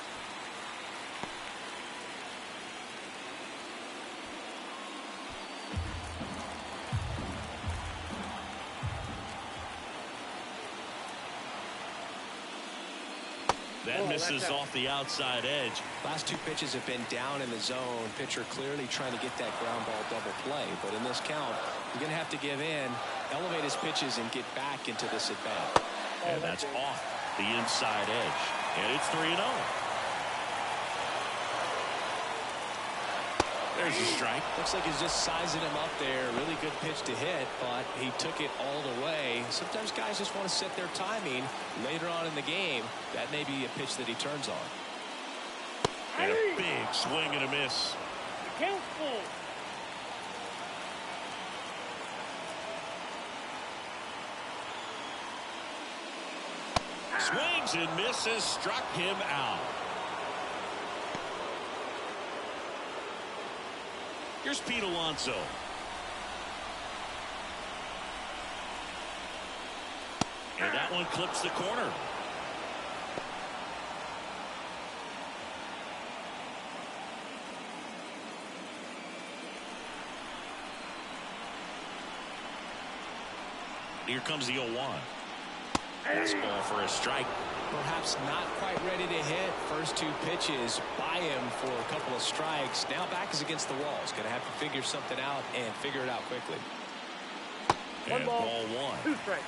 That misses off the outside edge. Last 2 pitches have been down in the zone. Pitcher clearly trying to get that ground ball double play. But in this count, you're going to have to give in, elevate his pitches, and get back into this at bat. And that's off the inside edge. And it's 3-0. There's a strike. Looks like he's just sizing him up there. Really good pitch to hit, but he took it all the way. Sometimes guys just want to set their timing later on in the game. That may be a pitch that he turns on. And a big swing and a miss. Count full. Swings and misses, struck him out. Here's Pete Alonso. And that one clips the corner. Here comes the 0-1. Fastball for a strike. Perhaps not quite ready to hit. First two pitches by him for a couple of strikes. Now back is against the wall. He's going to have to figure something out and figure it out quickly. And ball 1. 2 strikes.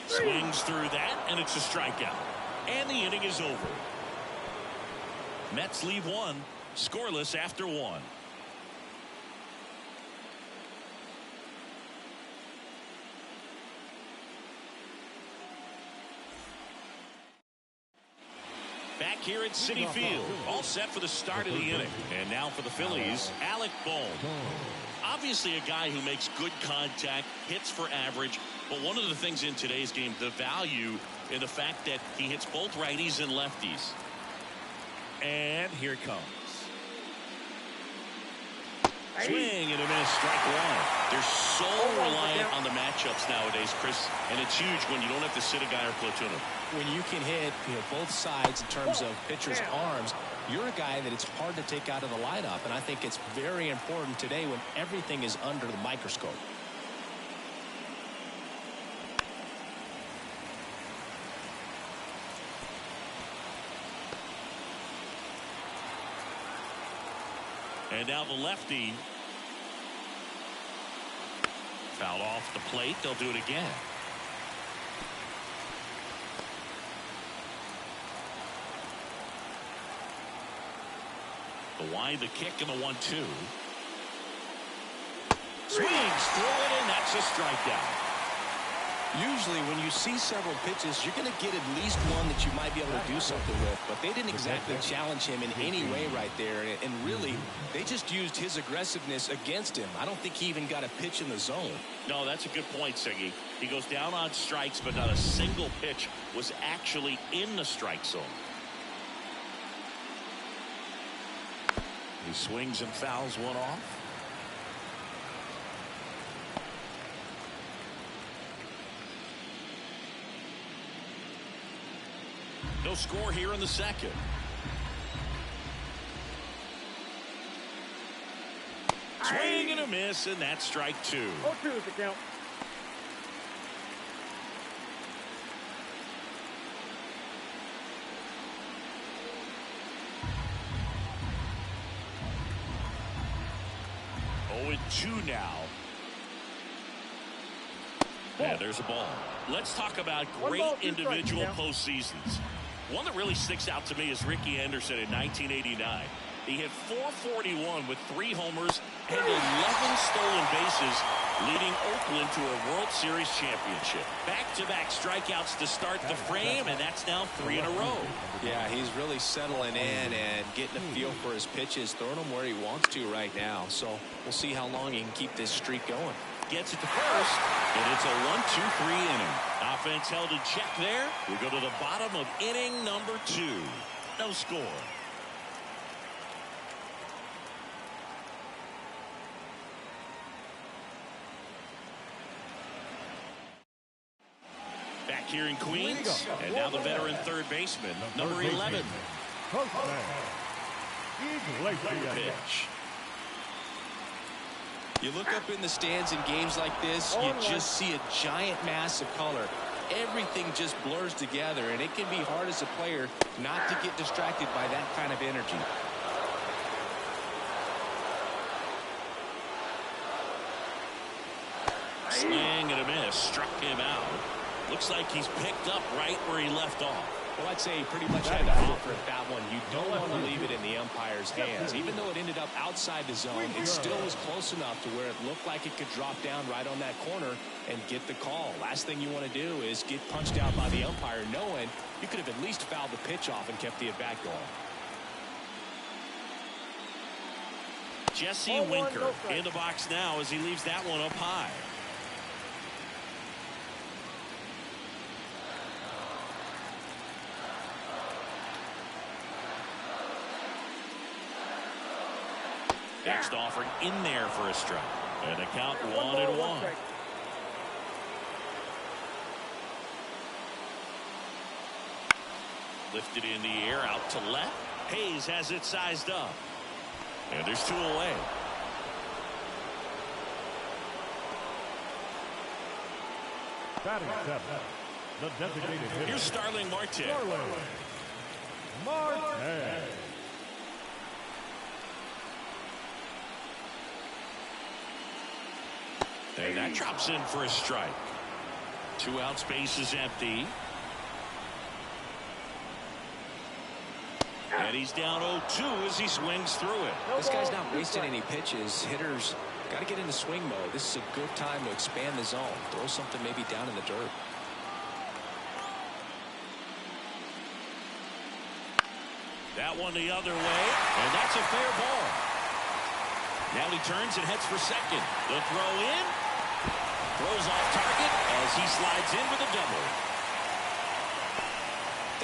Swings through that, and it's a strikeout. And the inning is over. Mets leave one, scoreless after 1. Back here at Citi Field, all set for the start of the inning. And now for the Phillies, Alec Bohm. Obviously a guy who makes good contact, hits for average, but one of the things in today's game, the value in the fact that he hits both righties and lefties. And here it comes. Swing and a miss, strike 1. They're so reliant on the matchups nowadays, Chris, and it's huge when you don't have to sit a guy or platoon him. When you can hit both sides in terms of pitchers' arms, you're a guy that it's hard to take out of the lineup, and I think it's very important today when everything is under the microscope. And now the lefty. Foul off the plate. They'll do it again. The wide, the kick, and the 1-2. Swings through it, and that's a strikeout. Usually when you see several pitches, you're going to get at least one that you might be able to do something with, but they didn't exactly challenge him in any way right there, and really they just used his aggressiveness against him. I don't think he even got a pitch in the zone. No, that's a good point, Siggy. He goes down on strikes, but not a single pitch was actually in the strike zone. He swings and fouls one off. No score here in the second. Swing and a miss, and that's strike 2. 0-2 is the count. Oh, and 2 now. And there's a ball. Let's talk about great individual postseasons. One that really sticks out to me is Ricky Anderson in 1989. He hit .441 with 3 homers and 11 stolen bases, leading Oakland to a World Series championship. Back-to-back strikeouts to start the frame, and that's now 3 in a row. Yeah, he's really settling in and getting a feel for his pitches, throwing them where he wants to right now. So we'll see how long he can keep this streak going. Gets it to first, and it's a 1-2-3 inning. Offense held in check there. We go to the bottom of inning number 2. No score. Back here in Queens, and now the veteran third baseman, number 11. Pitch. You look up in the stands in games like this, you just see a giant mass of color. Everything just blurs together, and it can be hard as a player not to get distracted by that kind of energy. Swing and a miss, struck him out. Looks like he's picked up right where he left off. Well, I'd say he pretty much had to offer at that one. You don't want to leave it in the umpire's hands. Even though it ended up outside the zone, it still was close enough to where it looked like it could drop down right on that corner and get the call. Last thing you want to do is get punched out by the umpire knowing you could have at least fouled the pitch off and kept the at-bat going. Jesse Winker in the box now as he leaves that one up high. Next offering in there for a strike. And a count 1-1. Lifted in the air out to left. Hayes has it sized up. And there's 2 away. Batting 7. The designated hitter. Here's Starling Marte. Marte. And that drops in for a strike. 2 outs, base is empty. And he's down 0-2 as he swings through it. This guy's not wasting any pitches. Hitters got to get into swing mode. This is a good time to expand the zone. Throw something maybe down in the dirt. That one the other way, and that's a fair ball. Now he turns and heads for second. The throw in. Throws off target as he slides in with a double.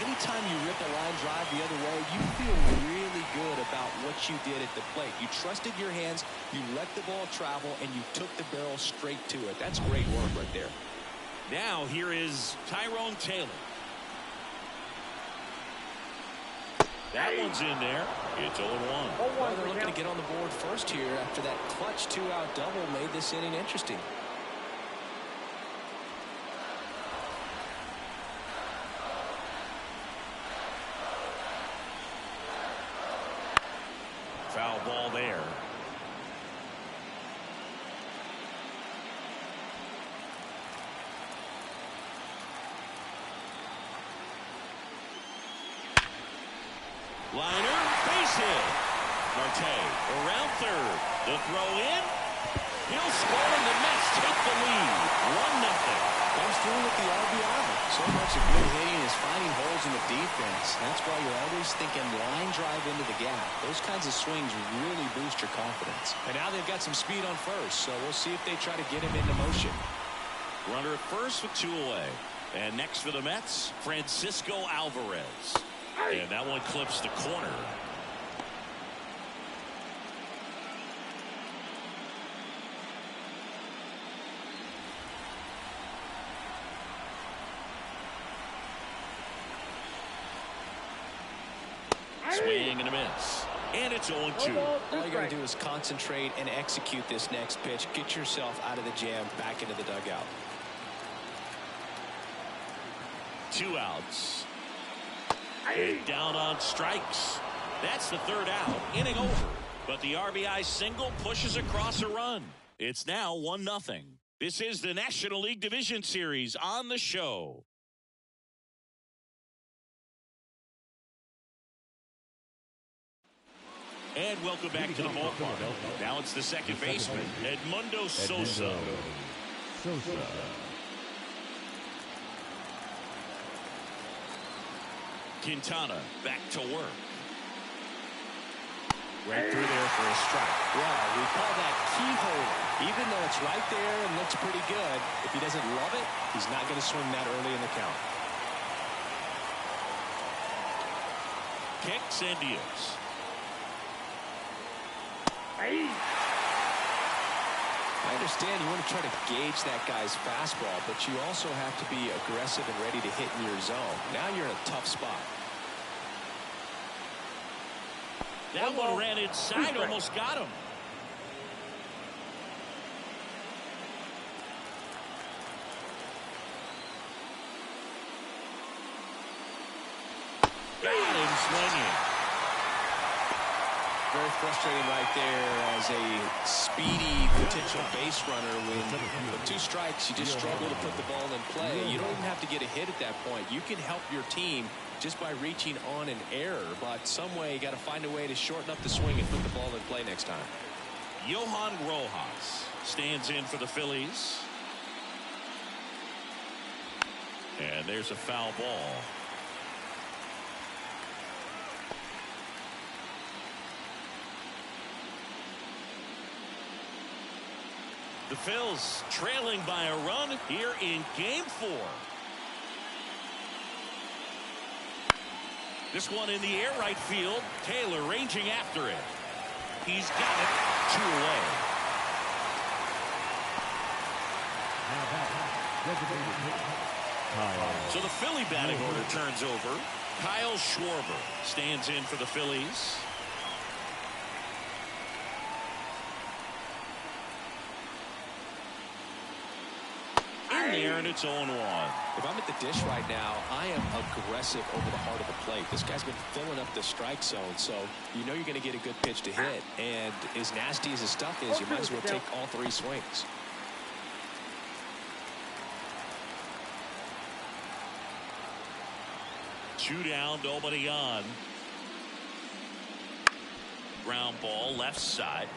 Anytime you rip a line drive the other way, you feel really good about what you did at the plate. You trusted your hands, you let the ball travel, and you took the barrel straight to it. That's great work right there. Now here is Tyrone Taylor. That one's in there. It's 0-1. Well, they're looking to get on the board first here after that clutch 2-out double made this inning interesting. Foul ball there. Liner, base hit. Marte around third. The throw in. He'll score and the Mets take the lead. 1-0. Comes through with the RBI. So much of good hitting is finding holes in the defense. That's why you're always thinking line drive into the gap. Those kinds of swings really boost your confidence. And now they've got some speed on first, so we'll see if they try to get him into motion. Runner at first with 2 away. And next for the Mets, Francisco Alvarez. And that one clips the corner. Swing and a miss. And it's 0-2. All you got to do is concentrate and execute this next pitch. Get yourself out of the jam, back into the dugout. 2 outs. Down on strikes. That's the 3rd out. Inning over. But the RBI single pushes across a run. It's now 1-0. This is the National League Division Series on the show. And welcome back to the ballpark. Now it's the second baseman, Edmundo Sosa. Quintana back to work. Right through there for a strike. Yeah, we call that keyhole. Even though it's right there and looks pretty good, if he doesn't love it, he's not going to swing that early in the count. Kicks and deals. I understand you want to try to gauge that guy's fastball, but you also have to be aggressive and ready to hit in your zone. Now you're in a tough spot. That one ran inside, almost got him. Got him swinging. Very frustrating right there as a speedy potential base runner. When with 2 strikes, you just struggle to put the ball in play. You don't even have to get a hit at that point. You can help your team just by reaching on an error, but some way you got to find a way to shorten up the swing and put the ball in play next time. Johan Rojas stands in for the Phillies. And there's a foul ball. The Phils trailing by a run here in Game 4. This one in the air right field. Taylor ranging after it. He's got it. 2 away. So the Philly batting order turns over. Kyle Schwarber stands in for the Phillies. In there, and it's 0-1. If I'm at the dish right now, I am aggressive over the heart of the plate. This guy's been filling up the strike zone, so you know you're going to get a good pitch to hit. And as nasty as his stuff is, you might as well take all 3 swings. Two down, nobody on. Ground ball, left side.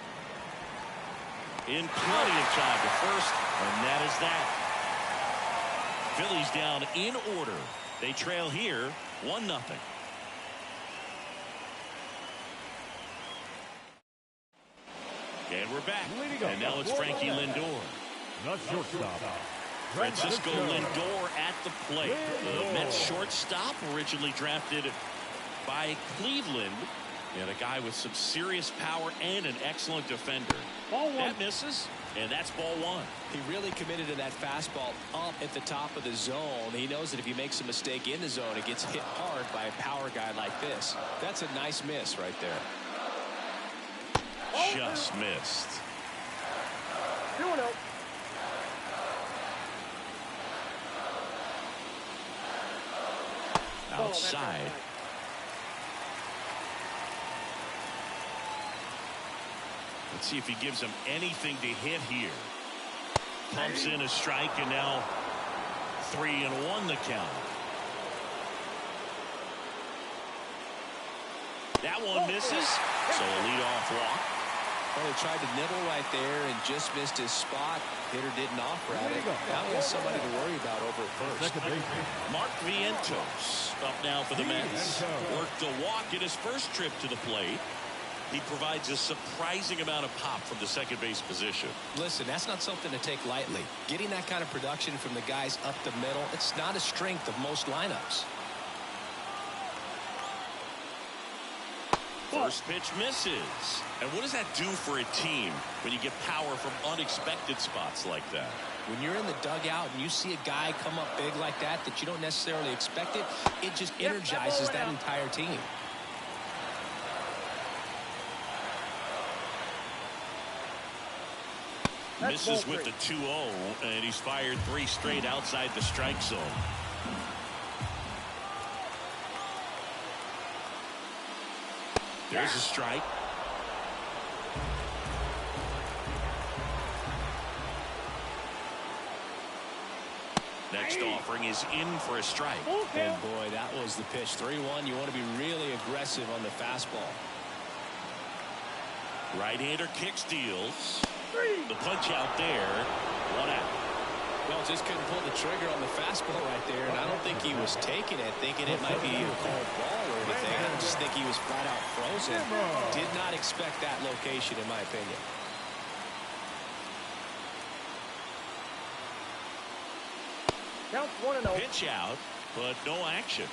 In plenty of time to first, and that is that. Phillies down in order. They trail here 1-0. And we're back. And now it's Frankie Lindor. The shortstop, Francisco Lindor at the plate. The Mets shortstop, originally drafted by Cleveland. And a guy with some serious power and an excellent defender. Ball 1. That misses, and that's ball 1. He really committed to that fastball up at the top of the zone. He knows that if he makes a mistake in the zone, it gets hit hard by a power guy like this. That's a nice miss right there. Just missed. 2-0. Outside. Let's see if he gives him anything to hit here. Pumps in a strike, and now 3-1 the count. That one misses, so a leadoff walk. Well, he tried to nibble right there and just missed his spot. Hitter didn't offer at it. Now he has somebody to worry about over at first. Mark Vientos up now for the Mets. Worked a walk in his first trip to the plate. He provides a surprising amount of pop from the second base position. Listen, that's not something to take lightly. Getting that kind of production from the guys up the middle, it's not a strength of most lineups. First pitch misses. And what does that do for a team when you get power from unexpected spots like that? When you're in the dugout and you see a guy come up big like that you don't necessarily expect it, it just energizes that entire team. Misses with the 2-0, and he's fired 3 straight outside the strike zone. There's a strike. Next offering is in for a strike. And boy, that was the pitch. 3-1. You want to be really aggressive on the fastball. Right-hander kick steals. The punch out there. 1 out. Well, just couldn't pull the trigger on the fastball right there, and I don't think he was taking it, thinking it might be a called ball or anything. I just think he was flat out frozen. Did not expect that location, in my opinion. Counts 1-0. Pitch out, but no action.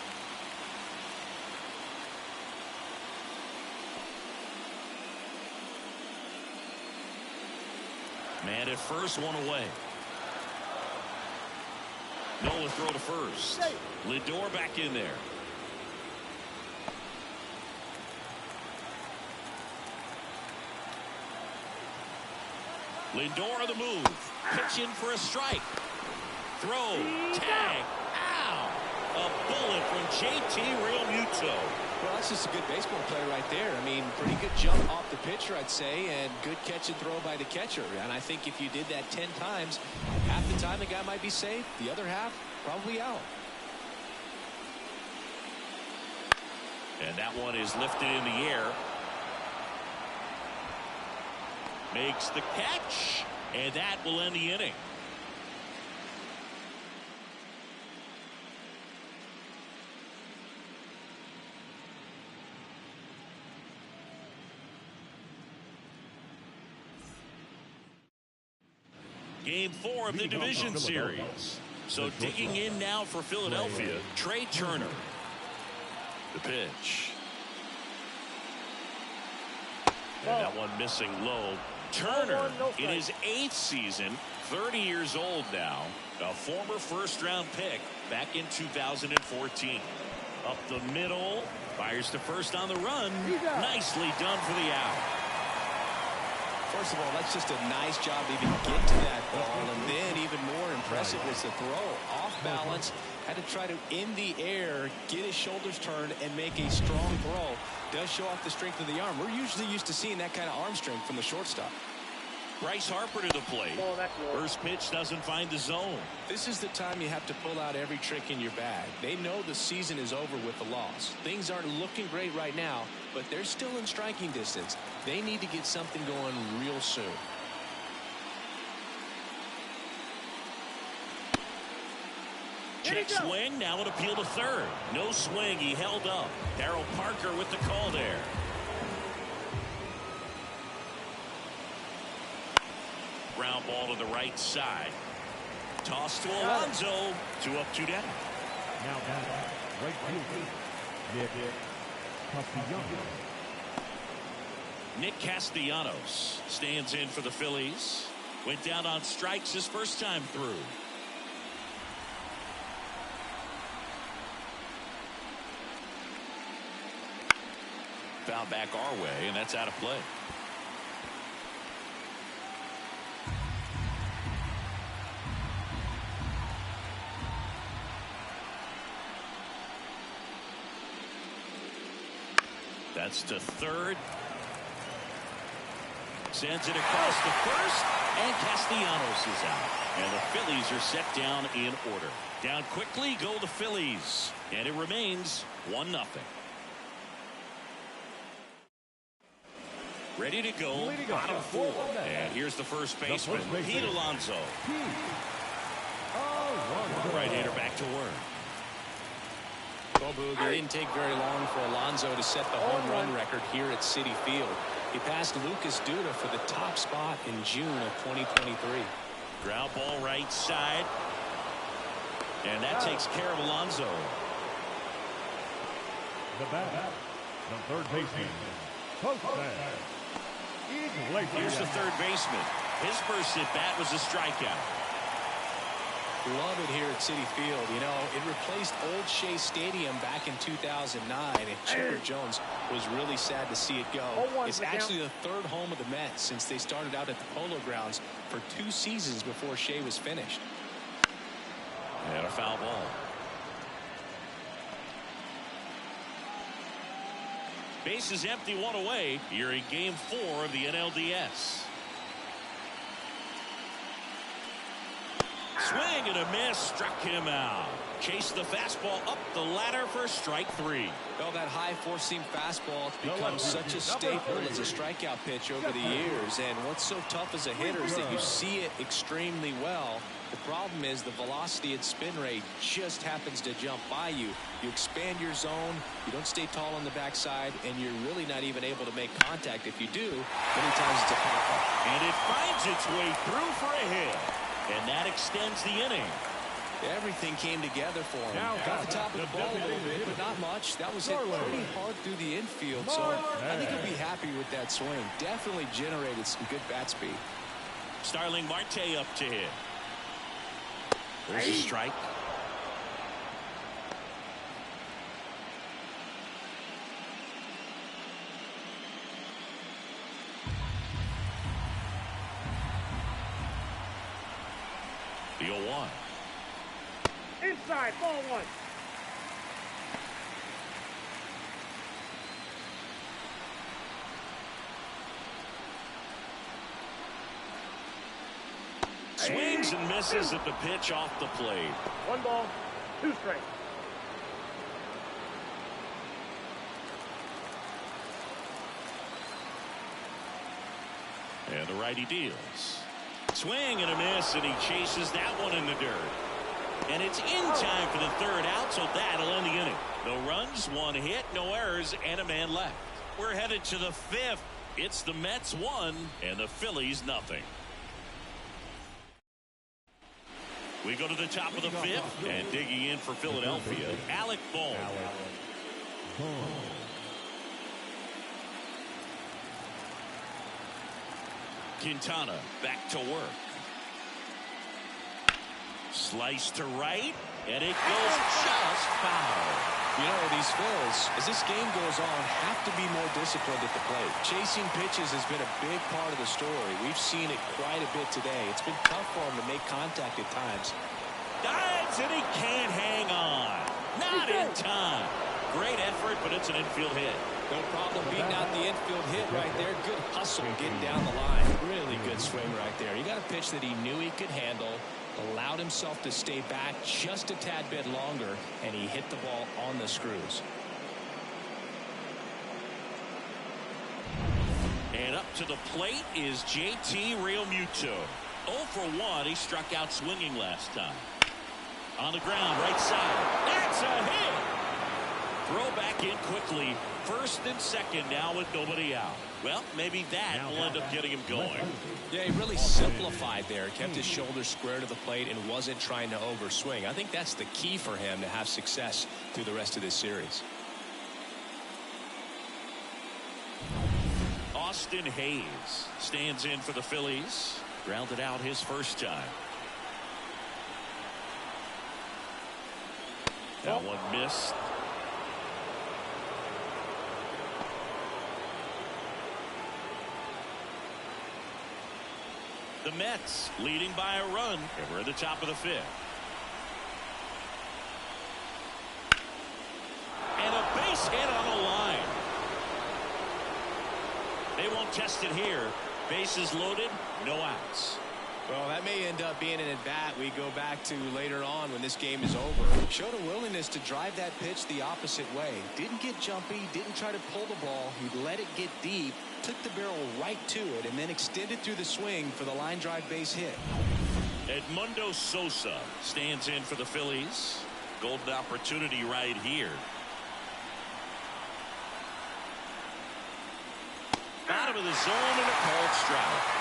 Man at first, 1 away. Nola throw to first. Lindor back in there. Lindor on the move. Pitch in for a strike. Throw. Tag. Ow. A bullet from JT Realmuto. Well, that's just a good baseball play right there. I mean, pretty good jump off the pitcher, I'd say, and good catch and throw by the catcher. And I think if you did that 10 times, half the time the guy might be safe. The other half, probably out. And that one is lifted in the air. Makes the catch, and that will end the inning. Game 4 of the division series. So digging in now for Philadelphia, Trey Turner. The pitch. And that one missing low. Turner in his 8th season, 30 years old now, a former first-round pick back in 2014. Up the middle. Fires to first on the run. Nicely done for the out. First of all, that's just a nice job to even get to that ball. And then even more impressive was the throw. Off balance. Had to try to, in the air, get his shoulders turned and make a strong throw. Does show off the strength of the arm. We're usually used to seeing that kind of arm strength from the shortstop. Bryce Harper to the plate. First pitch doesn't find the zone. This is the time you have to pull out every trick in your bag. They know the season is over with the loss. Things aren't looking great right now, but they're still in striking distance. They need to get something going real soon. Check swing. Now an appeal to third. No swing. He held up. Darryl Parker with the call there. Ground ball to the right side. Toss to Alonso. 2 up, 2 down. Now right field. Nick Castellanos stands in for the Phillies. Went down on strikes his first time through. Foul back our way, and that's out of play. That's to third. Sends it across the first, and Castellanos is out. And the Phillies are set down in order. Down quickly go the Phillies, and it remains 1-0. Ready to go, bottom 4. And here's the first baseman, Pete Alonso. Right-hander back to work. Well, Boog, it didn't take very long for Alonso to set the home run record here at Citi Field. He passed Lucas Duda for the top spot in June of 2023. Ground ball right side. And that takes care of Alonso. The bat, the third baseman. Here's the third baseman. His first at bat was a strikeout. Love it here at Citi Field. You know, it replaced Old Shea Stadium back in 2009, and Chipper Jones was really sad to see it go. It's actually the third home of the Mets since they started out at the Polo Grounds for 2 seasons before Shea was finished. And a foul ball. Base is empty, 1 away. You're in game 4 of the NLDS. Swing and a miss, struck him out. Chased the fastball up the ladder for strike 3. Well, that high four-seam fastball has become such a staple as a strikeout pitch over the years. And what's so tough as a hitter is that you see it extremely well. The problem is the velocity and spin rate just happens to jump by you. You expand your zone, you don't stay tall on the backside, and you're really not even able to make contact. If you do, many times it's a pop-up. And it finds its way through for a hit. And that extends the inning. Everything came together for him. Got the top of the ball a little bit, but not much. That was hit pretty hard through the infield, so I think he'll be happy with that swing. Definitely generated some good bat speed. Starling Marte up to hit. There's a strike. The 0-1. Inside, ball 1. Swings and misses at the pitch off the plate. 1 ball, 2 strikes. And the righty deals. Swing and a miss, and he chases that one in the dirt. And it's in time for the third out, so that'll end the inning. No runs, 1 hit, no errors, and a man left. We're headed to the 5th. It's the Mets 1 and the Phillies 0. We go to the top of the 5th, and digging in for Philadelphia, Alec Bohm. Quintana back to work. Slice to right, and it goes just foul. You know, these Phillies, as this game goes on, have to be more disciplined at the plate. Chasing pitches has been a big part of the story. We've seen it quite a bit today. It's been tough for him to make contact at times. Dives, and he can't hang on. Not in time. Great effort, but it's an infield hit. No problem beating out the infield hit right there. Good hustle getting down the line. Really good swing right there. He got a pitch that he knew he could handle, allowed himself to stay back just a tad bit longer, and he hit the ball on the screws. And up to the plate is JT Realmuto. 0 for 1. He struck out swinging last time. On the ground, right side. That's a hit. Throw back in quickly. First and second now with nobody out. Well, maybe that will end up getting him going. Yeah, he really simplified there. Kept his shoulders square to the plate and wasn't trying to overswing. I think that's the key for him to have success through the rest of this series. Austin Hayes stands in for the Phillies. Grounded out his first time. That one missed. The Mets leading by a run, and we're at the top of the 5th. And a base hit on the line. They won't test it here. Bases loaded, no outs. Well, that may end up being an at-bat we go back to later on when this game is over. Showed a willingness to drive that pitch the opposite way. Didn't get jumpy, didn't try to pull the ball. He let it get deep, took the barrel right to it, and then extended through the swing for the line drive base hit. Edmundo Sosa stands in for the Phillies. Golden opportunity right here. Bottom of the zone and a called strike.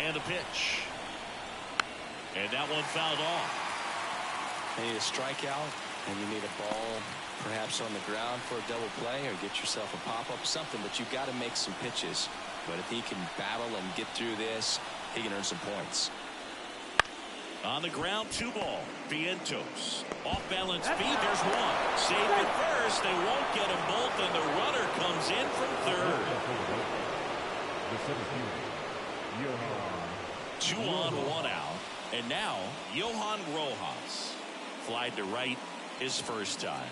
And a pitch. And that one fouled off. You need a strikeout, and you need a ball perhaps on the ground for a double play, or get yourself a pop-up, something, but you've got to make some pitches. But if he can battle and get through this, he can earn some points. On the ground, 2 ball. Vientos. Off balance feet. There's one. Save it first. They won't get them both, and the runner comes in from third. 2 on, 1 out. And now, Johan Rojas. Flied to right his first time.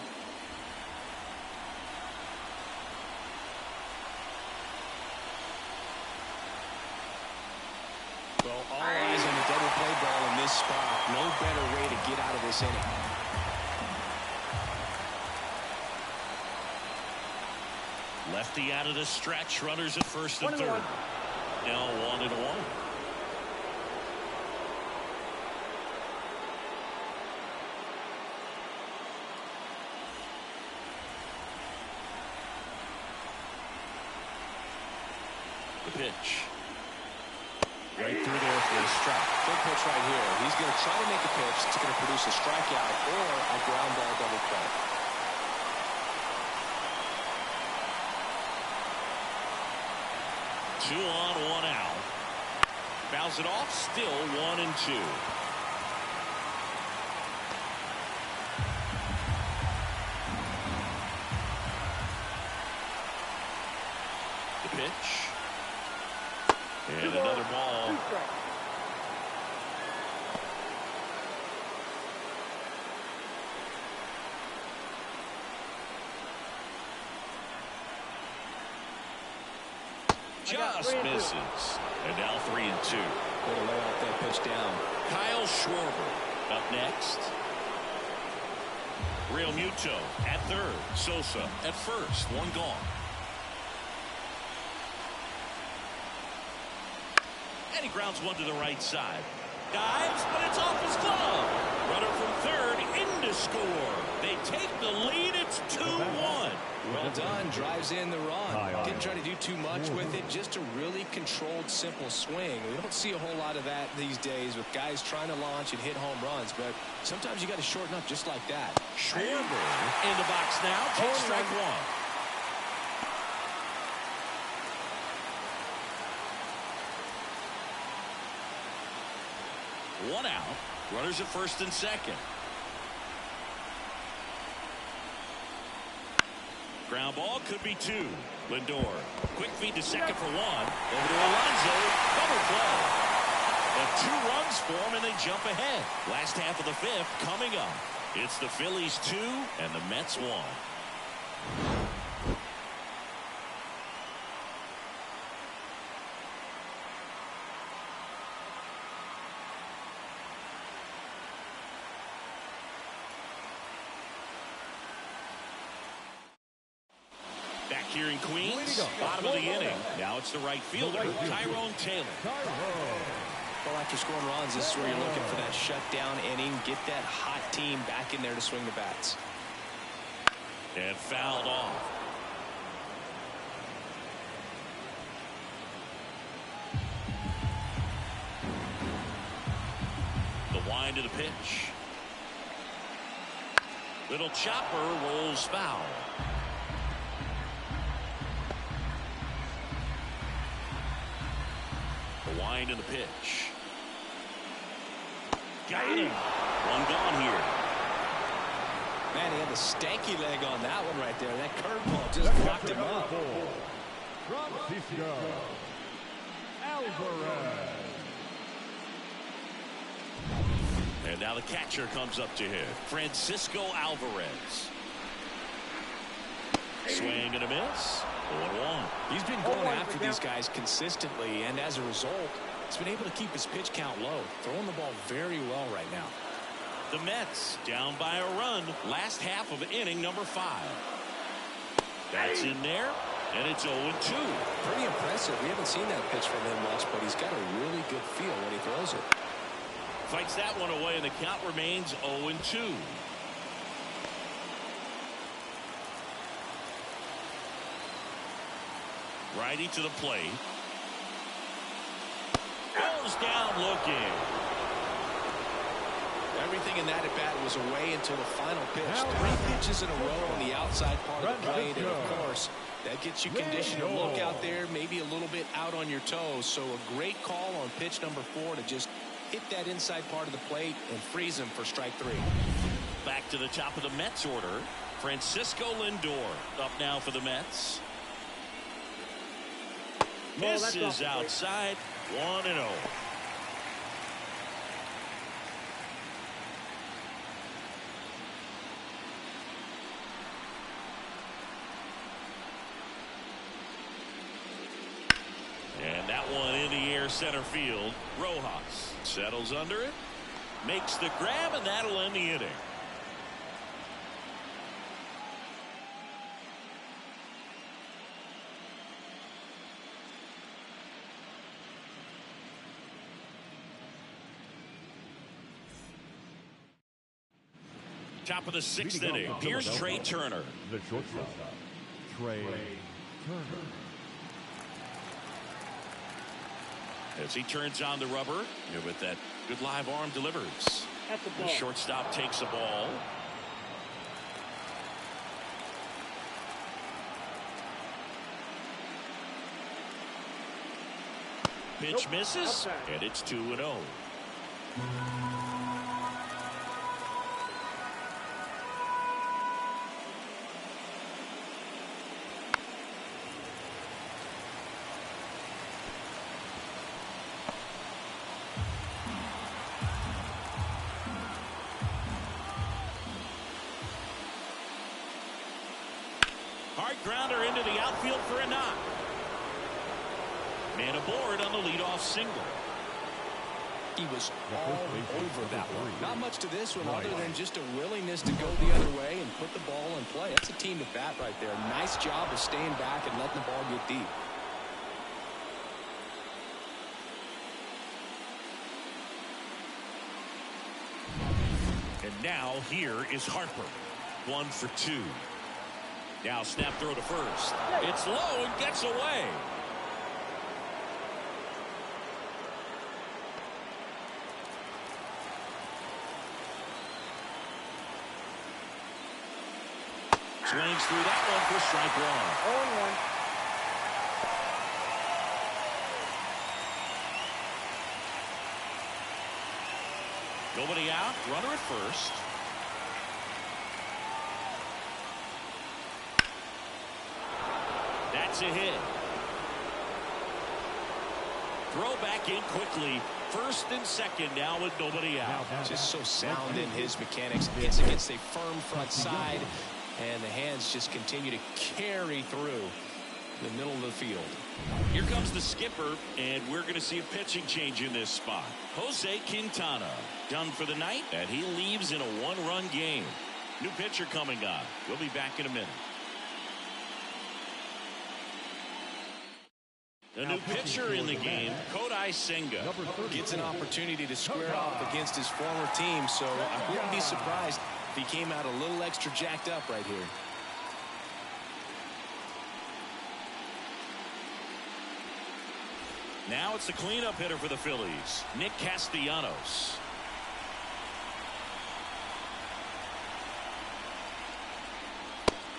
Well, all eyes on the double play ball in this spot. No better way to get out of this inning. Lefty out of the stretch. Runners at first and third. Now 1-1. The pitch. Right through there for a strike. Good pitch right here. He's going to try to make a pitch that's going to produce a strikeout or a ground ball double play. Two on, 1 out. Fouls it off. Still 1-2. The pitch. And another ball. Just misses. And now 3-2. Way to lay off that pitch down. Kyle Schwarber up next. Realmuto at third. Sosa at first. 1 gone. And he grounds one to the right side. Dives, but it's off his glove. Runner from third in to score. They take the lead. It's 2-1. Well done. Drives in the run. Didn't try to do too much with it. Just a really controlled, simple swing. We don't see a whole lot of that these days with guys trying to launch and hit home runs. But sometimes you got to shorten up just like that. Schwarber in the box now. Takes strike 1. One out. Runners at first and second. Ground ball could be two. Lindor. Quick feed to second for one. Over to Alonso. Double play. And 2 runs for him, and they jump ahead. Last half of the fifth coming up. It's the Phillies 2 and the Mets 1. Back here in Queens, bottom of the inning. Now it's the right fielder, Tyrone Taylor. Well, after scoring runs, this is where you're looking for that shutdown inning. Get that hot team back in there to swing the bats. And fouled off. The wind to the pitch. Little chopper rolls foul. The wind in the pitch. Got him. One gone here. Man, he had the stanky leg on that one right there. That curveball just knocked him up. Francisco Alvarez. And now the catcher comes up to hit. Francisco Alvarez. Swing and a miss. 1-1. He's been going after these guys consistently, and as a result, he's been able to keep his pitch count low. Throwing the ball very well right now. The Mets down by a run. Last half of inning number 5. That's in there, and it's 0-2. Pretty impressive. We haven't seen that pitch from him much, but he's got a really good feel when he throws it. Fights that one away, and the count remains 0-2. Righty to the plate. Goes down looking. Everything in that at bat was away until the final pitch. 3 pitches in a row on the outside part of the plate, and of course, that gets you conditioned to look out there, maybe a little bit out on your toes. So a great call on pitch number 4 to just hit that inside part of the plate and freeze him for strike 3. Back to the top of the Mets order. Francisco Lindor up now for the Mets. This is outside. 1-0. And that one in the air center field. Rojas settles under it, makes the grab, and that'll end the inning. Top of the 6th inning. Here's Trey Turner. The shortstop, Trey Turner. As he turns on the rubber, with that good live arm delivers. The shortstop takes the ball. Pitch misses, and it's 2-0. Hard grounder into the outfield for a knock. Man aboard on the leadoff single. He was all over that one. Not much to this one other than just a willingness to go the other way and put the ball in play. That's a team at bat right there. Nice job of staying back and letting the ball get deep. And now here is Harper. 1 for 2. Now snap throw to first. It's low and gets away. Swings through that one for strike 1. 0-1. Nobody out. Runner at first. That's a hit. Throw back in quickly. First and second now with nobody out. Just so sound in his mechanics. Gets against a firm front side, and the hands just continue to carry through the middle of the field. Here comes the skipper, and we're going to see a pitching change in this spot. Jose Quintana done for the night, and he leaves in a one-run game. New pitcher coming on. We'll be back in a minute. A new pitcher in the game, Kodai Senga. Gets an opportunity to square off against his former team, so I wouldn't be surprised if he came out a little extra jacked up right here. Now it's the cleanup hitter for the Phillies, Nick Castellanos.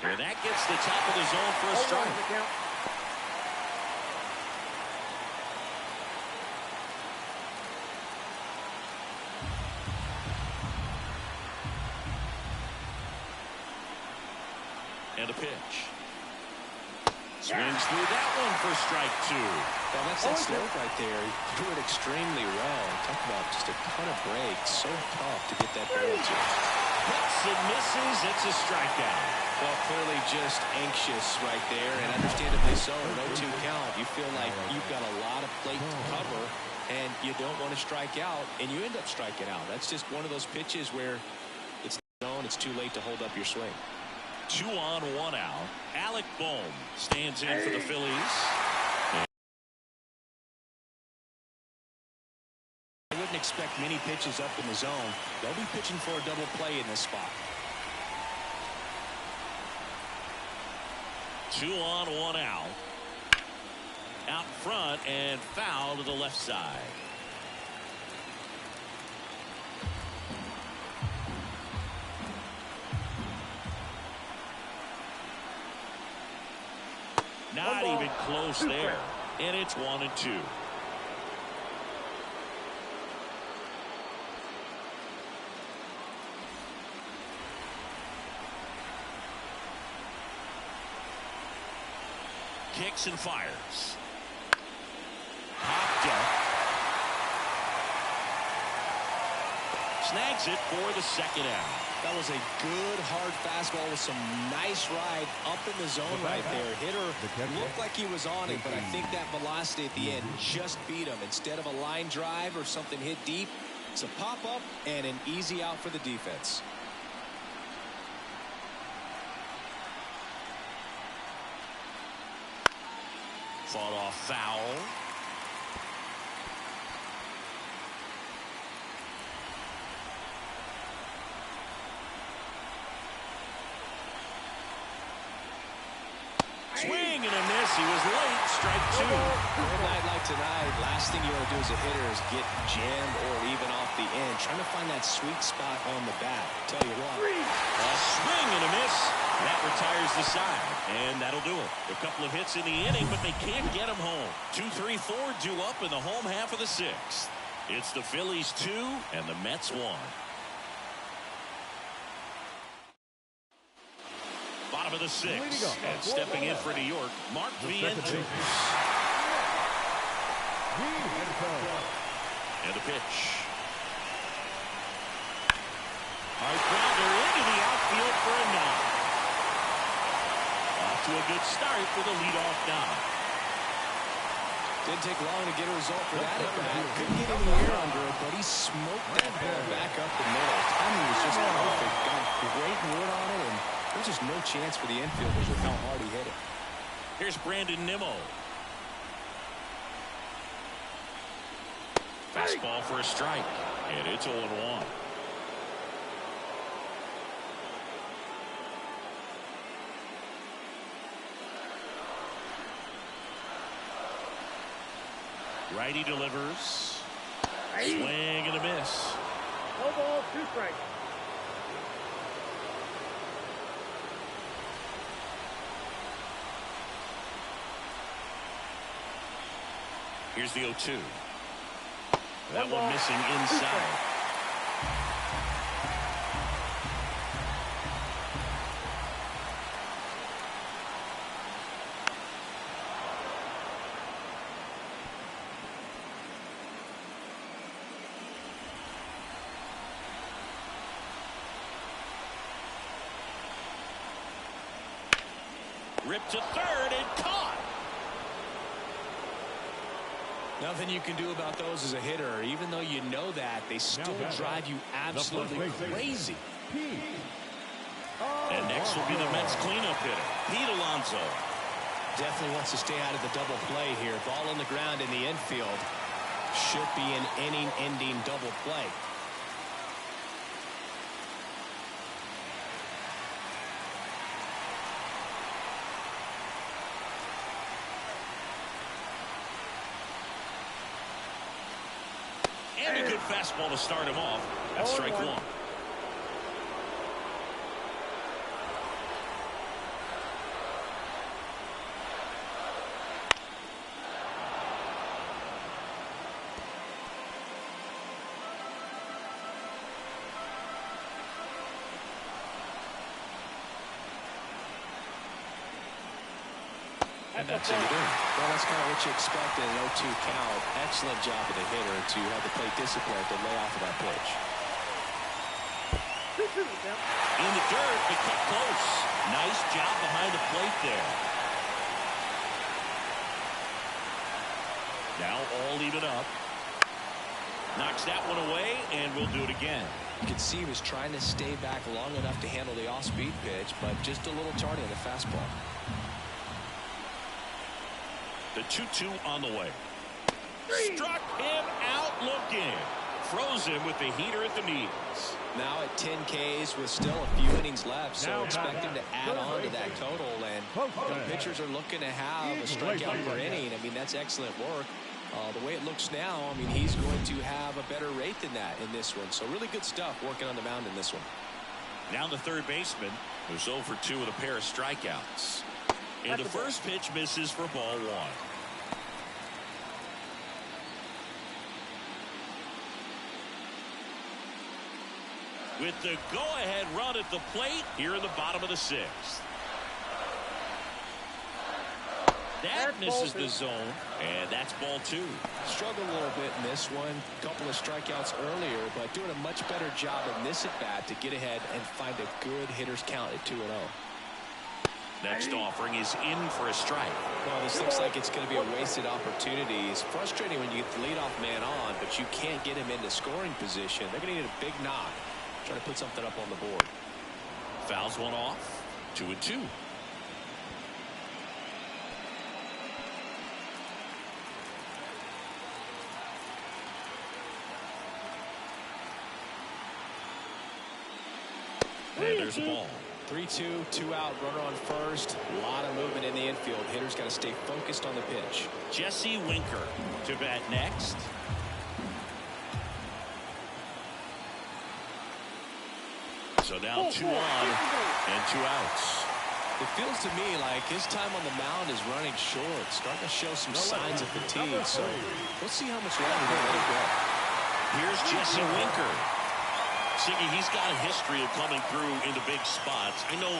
And that gets the top of the zone for a strike. And a pitch. Swings through that one for strike two. Well, that's that slope right there. He threw it extremely well. Talk about just a ton of breaks. So tough to get that barrel to. Hits and misses. It's a strikeout. Well, clearly just anxious right there, and understandably so. No 2 count. You feel like you've got a lot of plate to cover, and you don't want to strike out, and you end up striking out. That's just one of those pitches where it's known it's too late to hold up your swing. 2 on, 1 out. Alec Bohm stands in for the Phillies. I wouldn't expect many pitches up in the zone. They'll be pitching for a double play in this spot. 2 on, 1 out. Out front and foul to the left side. Not even close there. And it's 1-2. Kicks and fires. Popped up. Snags it for the second out. That was a good hard fastball with some nice ride up in the zone right there. Hitter looked like he was on it, but I think that velocity at the end just beat him. Instead of a line drive or something hit deep, it's a pop up and an easy out for the defense. Fought off foul. Swing and a miss. He was late. Strike 2. Good night like tonight. Last thing you want to do as a hitter is get jammed or even off the end. Trying to find that sweet spot on the bat. Tell you what. A swing and a miss. That retires the side. And that'll do it. A couple of hits in the inning, but they can't get him home. 2-3-4 due up in the home half of the 6th. It's the Phillies 2 and the Mets 1. Bottom of the 6th, and stepping in for New York, Mark Vientos. And a pitch. Hard grounder into the outfield for a knock. Off to a good start for the leadoff knock. Didn't take long to get a result for that at bat. Couldn't get any air under it, but he smoked that ball back up the middle. Timing was just perfect. Got great wood on it, and there's just no chance for the infielders with how hard he hit it. Here's Brandon Nimmo. Fastball for a strike, and it's 0-1. Righty delivers. Swing and a miss. No ball, 2 strikes. Here's the 0-2. That one missing inside. Ripped to third and caught. Nothing you can do about those as a hitter. Even though you know that, they still drive you absolutely crazy. And next will be the Mets cleanup hitter, Pete Alonso. Definitely wants to stay out of the double play here. Ball on the ground in the infield. Should be an inning-ending double play. And a good fastball to start him off. That's strike one. And that's what you do. Well, that's kind of what you expect in an 0-2 count. Excellent job of the hitter to have the plate discipline to lay off of that pitch. In the dirt, but kept close. Nice job behind the plate there. Now all even up. Knocks that one away, and we'll do it again. You can see he was trying to stay back long enough to handle the off-speed pitch, but just a little tardy on the fastball. The 2-2 on the way. Struck him out looking. Froze him with the heater at the knees. Now at 10 Ks with still a few innings left, so expect him to add on to that total. And pitchers are looking to have a strikeout per inning. I mean, that's excellent work. The way it looks now, I mean, he's going to have a better rate than that in this one. So really good stuff working on the mound in this one. Now the third baseman, who's 0 for 2 with a pair of strikeouts. And the first pitch misses for ball one. With the go-ahead run at the plate here in the bottom of the sixth. That misses the zone, and that's ball two. Struggled a little bit in this one. Couple of strikeouts earlier, but doing a much better job in this at-bat to get ahead and find a good hitter's count at 2-0. Next offering is in for a strike. Well, this looks like it's going to be a wasted opportunity. It's frustrating when you get the leadoff man on, but you can't get him into scoring position. They're going to need a big knock. Try to put something up on the board. Fouls one off. 2-2. And there's the ball. 3-2, 2 out, runner on first. A lot of movement in the infield. Hitter's got to stay focused on the pitch. Jesse Winker to bat next. So now 2 on and 2 outs. It feels to me like his time on the mound is running short, starting to show some signs of fatigue. So we'll see how much longer they let it go. Here's Jesse Winker. Siggy, he's got a history of coming through into big spots. I know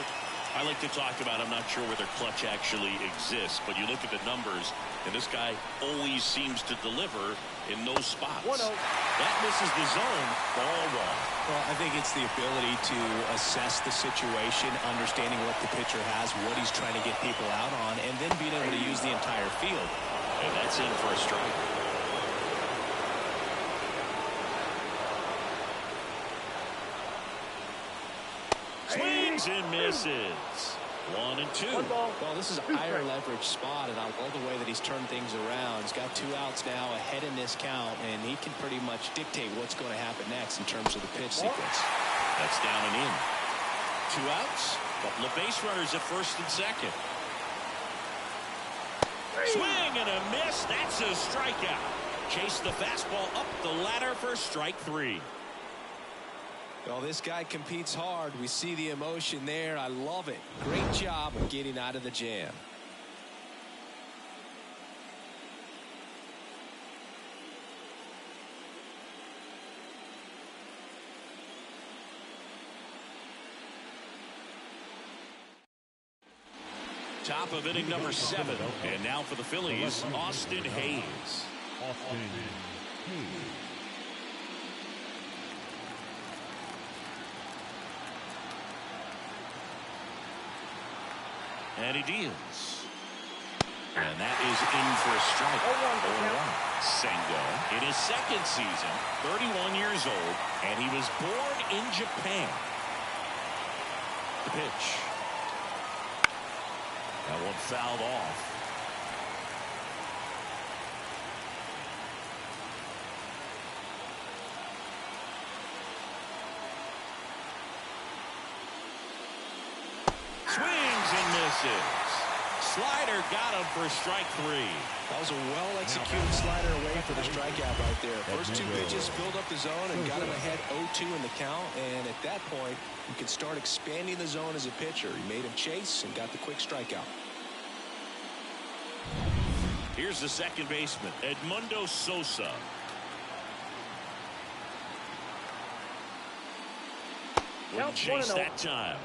I like to talk about, I'm not sure whether clutch actually exists, but you look at the numbers, and this guy always seems to deliver in those spots. That misses the zone. Ball one. Well, I think it's the ability to assess the situation, understanding what the pitcher has, what he's trying to get people out on, and then being able to use the entire field. And that's in for a strike. Swings and misses. 1 and 2. Well, this is a higher leverage spot, and I love the way that he's turned things around. He's got 2 outs now ahead in this count, and he can pretty much dictate what's going to happen next in terms of the pitch sequence. That's down and in. 2 outs. Couple of base runners at first and second. Swing and a miss. That's a strikeout. Chase the fastball up the ladder for strike 3. Well, this guy competes hard. We see the emotion there. I love it. Great job of getting out of the jam. Top of inning number 7. And now for the Phillies, Austin Hayes. Austin Hayes. And he deals. And that is in for a strike. 0-1. Senga in his second season, 31 years old, and he was born in Japan. The pitch. That one fouled off. Swings and misses. Slider got him for strike 3. That was a well-executed slider away for the strikeout right there. First two pitches filled up the zone and got him ahead 0-2 in the count. And at that point, you can start expanding the zone as a pitcher. He made him chase and got the quick strikeout. Here's the second baseman, Edmundo Sosa. Wouldn't chase that time.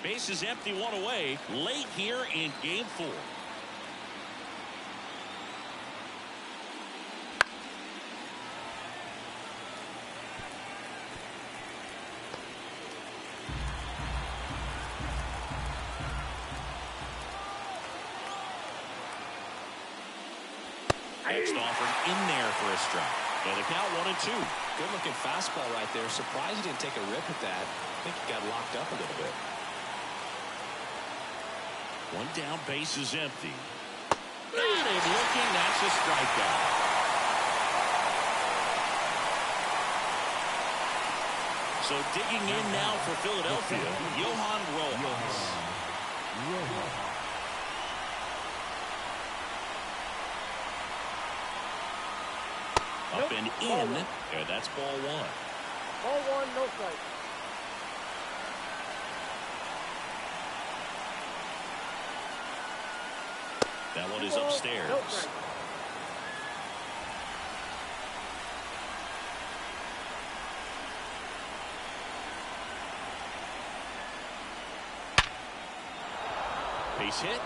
Base is empty, one away, late here in game 4. Next offering in there for a strike. And the count 1-2. Good looking fastball right there. Surprised he didn't take a rip at that. I think he got locked up a little bit. One down, base is empty. Got him looking, that's a strikeout. So digging in now for Philadelphia, Johan Rojas. Up and in, and that's ball 1. Ball 1, no strike. That one is upstairs. No strike. Base hit.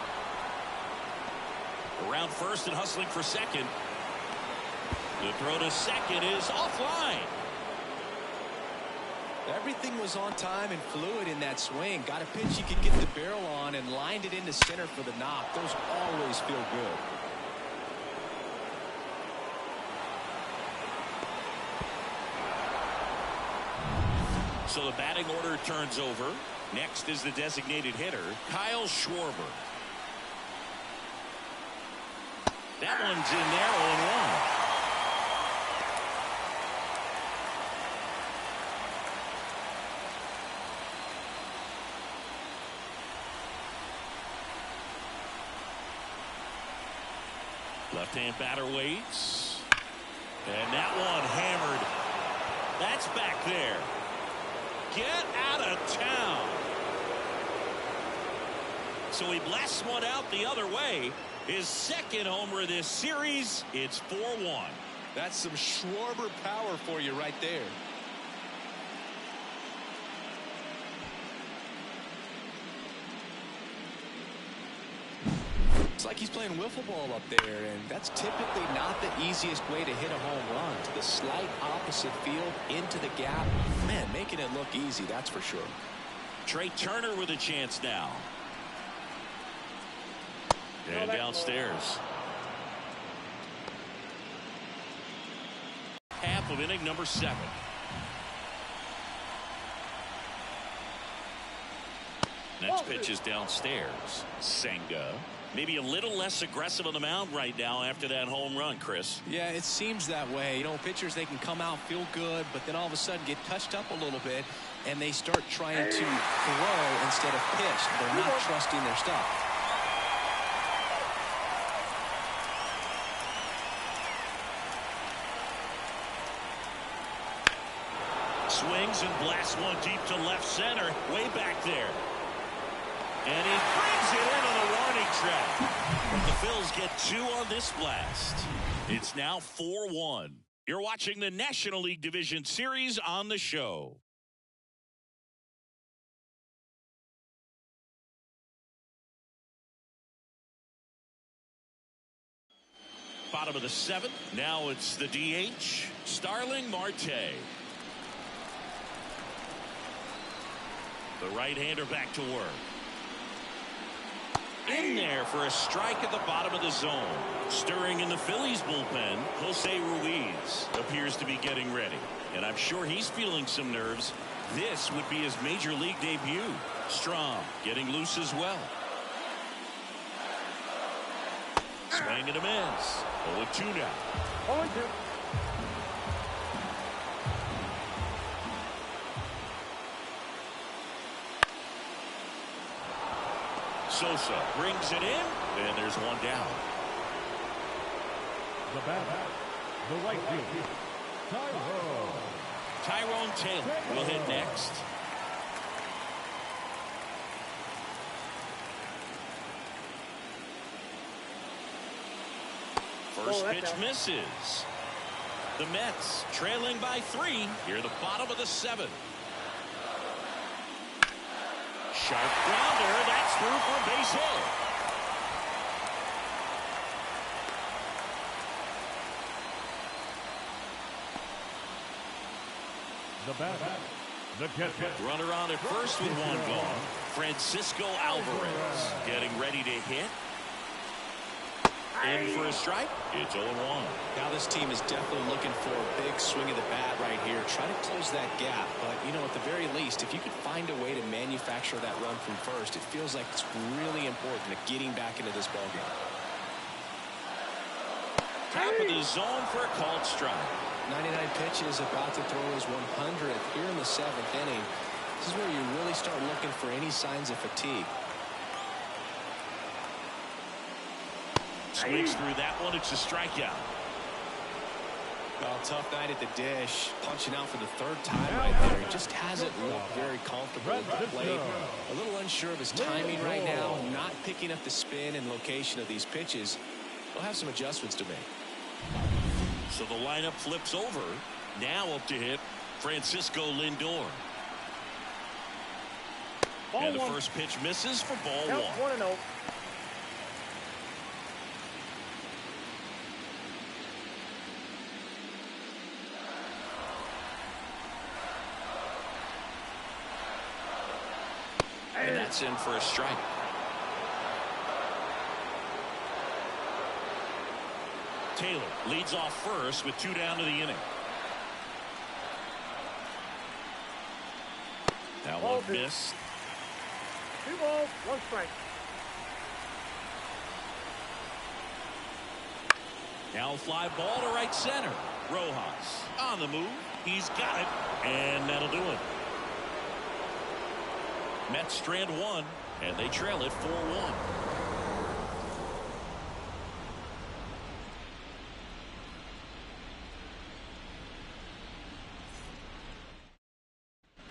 Around first and hustling for second. The throw to second is offline. Everything was on time and fluid in that swing. Got a pitch you could get the barrel on and lined it into center for the knock. Those always feel good. So the batting order turns over. Next is the designated hitter, Kyle Schwarber. That one's in there, 0-1. Left-hand batter waits. And that one hammered. That's back there. Get out of town. So he blasts one out the other way. His second homer this series. It's 4-1. That's some Schwarber power for you right there. It's like he's playing wiffle ball up there, and that's typically not the easiest way to hit a home run. To the slight opposite field, into the gap. Man, making it look easy, that's for sure. Trey Turner with a chance now. And downstairs. Half of inning number 7. Next pitch is downstairs. Senga. Maybe a little less aggressive on the mound right now after that home run, Chris. Yeah, it seems that way. You know, pitchers, they can come out, feel good, but then all of a sudden get touched up a little bit, and they start trying to throw instead of pitch. They're not trusting their stuff. Swings and blasts one deep to left center, way back there. And he brings it in on the warning track. But the Phils get 2 on this blast. It's now 4-1. You're watching the National League Division Series on the show. bottom of the 7th. Now it's the DH, Starling Marte. The right-hander back to work. In there for a strike at the bottom of the zone. Stirring in the Phillies bullpen, Jose Ruiz appears to be getting ready. And I'm sure he's feeling some nerves. This would be his major league debut. Strom getting loose as well. Swing and a miss. 0-2 now. 0-2. Sosa brings it in, and there's one down. The batter, the right fielder, Tyrone Taylor will hit next. First pitch misses. The Mets trailing by 3 here at the bottom of the 7th. Sharp grounder, that's through for a base hit. the batter, the catcher. Runner on at first with one gone. Francisco Alvarez getting ready to hit. In for a strike. It's 0-1. Now this team is definitely looking for a big swing of the bat right here. Try to close that gap. But, you know, at the very least, if you could find a way to manufacture that run from first, it feels like it's really important to getting back into this ballgame. Top of the zone for a called strike. 99 pitches, about to throw his 100th here in the 7th inning. This is where you really start looking for any signs of fatigue. Swings through that one. It's a strikeout. Well, tough night at the dish. Punching out for the 3rd time right there. He just hasn't looked very comfortable at the plate. A little unsure of his timing right now. Not picking up the spin and location of these pitches. He'll have some adjustments to make. So the lineup flips over. Now up to hit Francisco Lindor. And the first pitch misses for ball 1. 1-0. And that's in for a strike. Taylor leads off first with 2 down to the inning. Now one miss. 2 balls, 1 strike. Now a fly ball to right center. Rojas on the move. He's got it. And that'll do it. Mets strand 1, and they trail it 4-1.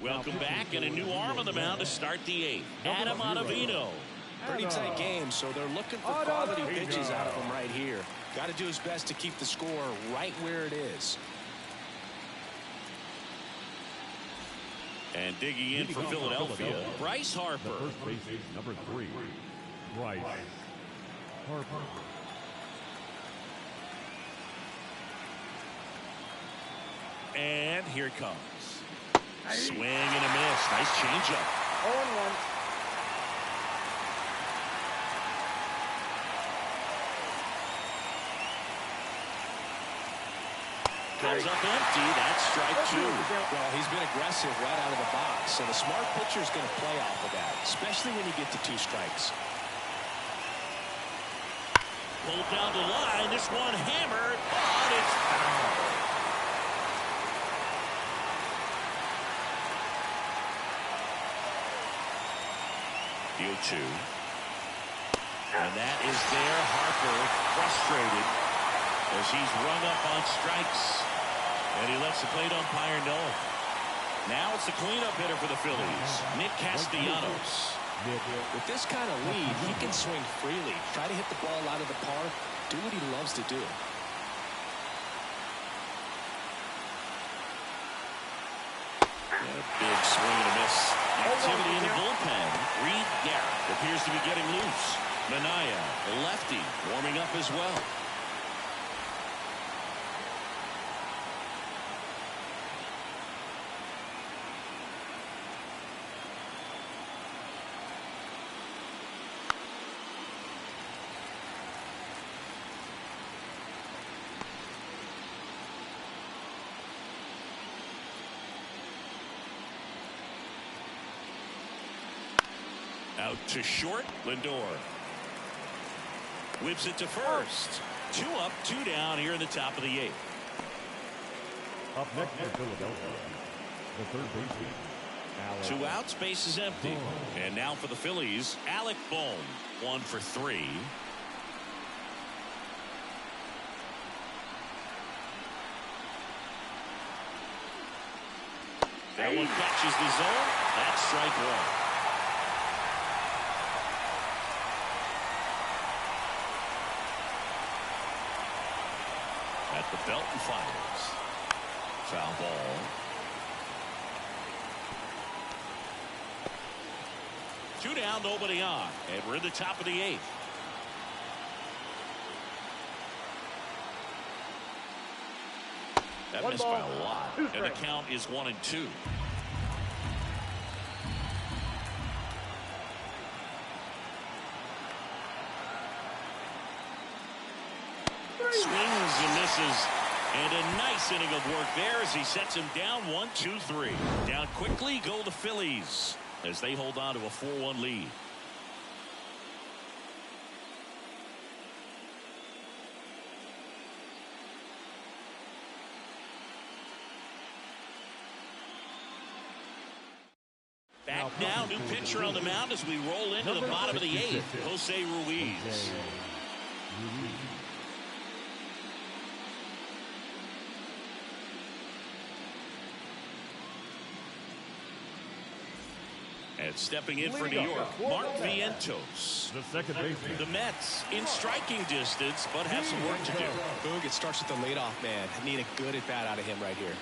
Welcome back, and a new arm on the mound to start the 8th. Adam Ottavino. Pretty tight game, so they're looking for quality pitches out of him right here. Got to do his best to keep the score right where it is. And digging in for Philadelphia, Bryce Harper. The first base is number 3, Bryce Harper. And here it comes. Swing and a miss. Nice changeup. 0-1. Comes up empty. That's strike 2. Well, he's been aggressive right out of the box, and a smart pitcher is going to play off of that, especially when you get to 2 strikes. Pulled down the line. This one hammered, but it's foul. Deal 2. And that is there. Harper frustrated as he's rung up on strikes. And he lets the plate umpire know. Now it's the cleanup hitter for the Phillies, Nick Castellanos. With this kind of lead, he can swing freely. Try to hit the ball out of the park. Do what he loves to do. And a big swing and a miss. Activity in the bullpen. Reed Garrett appears to be getting loose. Minaya, the lefty, warming up as well. Out to short. Lindor whips it to first. 2 up, 2 down here in the top of the 8th. Up next for Philadelphia, the third baseman. 2 outs, base is empty. And now for the Phillies, Alec Bohm, 1 for 3. That one catches the zone. That's strike 1. At the belt and fires. Foul ball. Two down, nobody on, and we're in the top of the 8th. That missed by a lot, and the count is 1-2. Swings and misses, and a nice inning of work there as he sets him down 1-2-3. Down quickly go the Phillies as they hold on to a 4-1 lead. Back now, new pitcher on the mound as we roll into the bottom of the 8th, Jose Ruiz. And stepping in for New York, Mark Vientos. The second baseman. The Mets in striking distance, but have some work to do. Boog, it starts with the leadoff man. Need a good at bat out of him right here.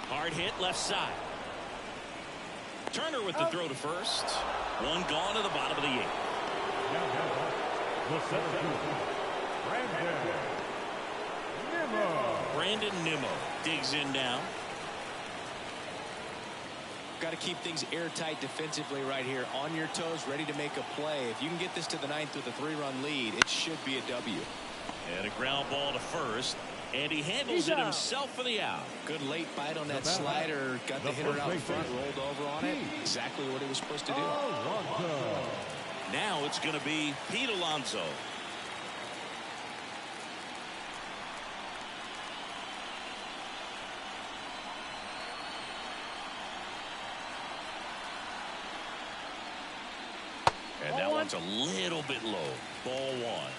Hard hit left side. Turner with the throw to first. One gone to the bottom of the 8th. The center fielder, Brandon Nimmo digs in now. Got to keep things airtight defensively right here. On your toes, ready to make a play. If you can get this to the 9th with a 3-run lead, it should be a W. And a ground ball to first. And he handles it himself for the out. Good late bite on that slider. Got the hitter out in front, rolled over on it. Exactly what he was supposed to do. Now it's going to be Pete Alonso. And that one's a little bit low. Ball 1.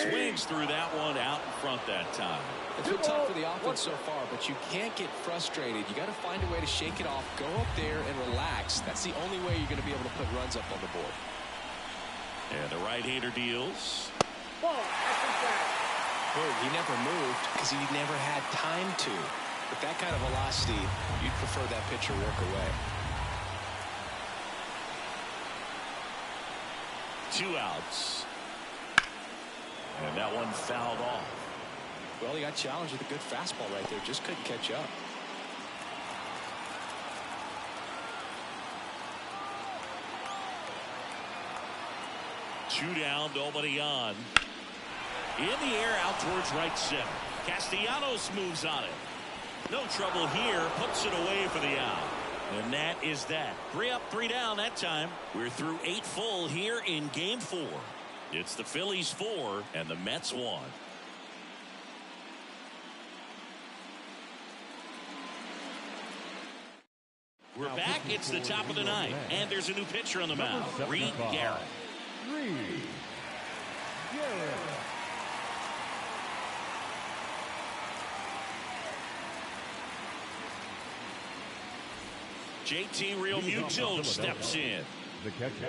Swings through that one out in front that time. It's been tough for the offense so far, but you can't get frustrated. You got to find a way to shake it off, go up there and relax. That's the only way you're going to be able to put runs up on the board. And the right-hander deals. Boog, he never moved because he never had time to. With that kind of velocity, you'd prefer that pitcher work away. 2 outs. And that one fouled off. Well, he got challenged with a good fastball right there. Just couldn't catch up. Two down, nobody on. In the air, out towards right center. Castellanos moves on it. No trouble here. Puts it away for the out. And that is that. 3 up, 3 down that time. We're through 8 full here in Game 4. It's the Phillies 4 and the Mets 1. We're back. It's the top of the 9th, and there's a new pitcher on the mound, Reed Garrett. JT Realmuto steps in.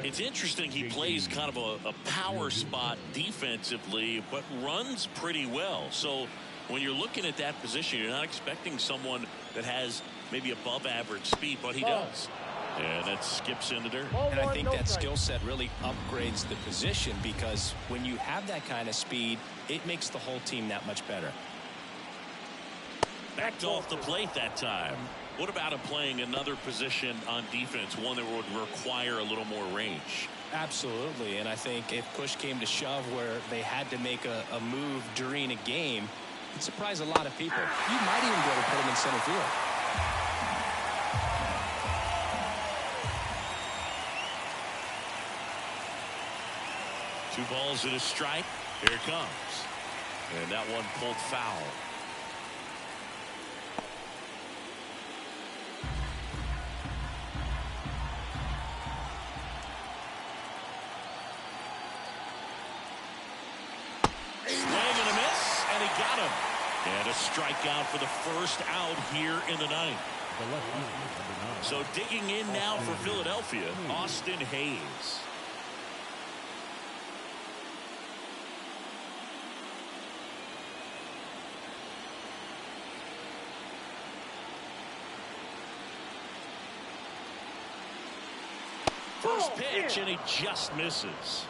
It's interesting, he plays kind of a power spot defensively, but runs pretty well. So when you're looking at that position, you're not expecting someone that has maybe above average speed, but he does. And that skips in the dirt. And I think that skill set really upgrades the position, because when you have that kind of speed, it makes the whole team that much better. Backed off the plate that time. What about him playing another position on defense, one that would require a little more range? Absolutely, and I think if push came to shove where they had to make a move during a game, it'd surprise a lot of people. You might even be able to put him in center field. Two balls and a strike. Here it comes. And that one pulled foul. Got him. And a strikeout for the first out here in the ninth. So digging in now for Philadelphia, Austin Hayes. First pitch, and he just misses.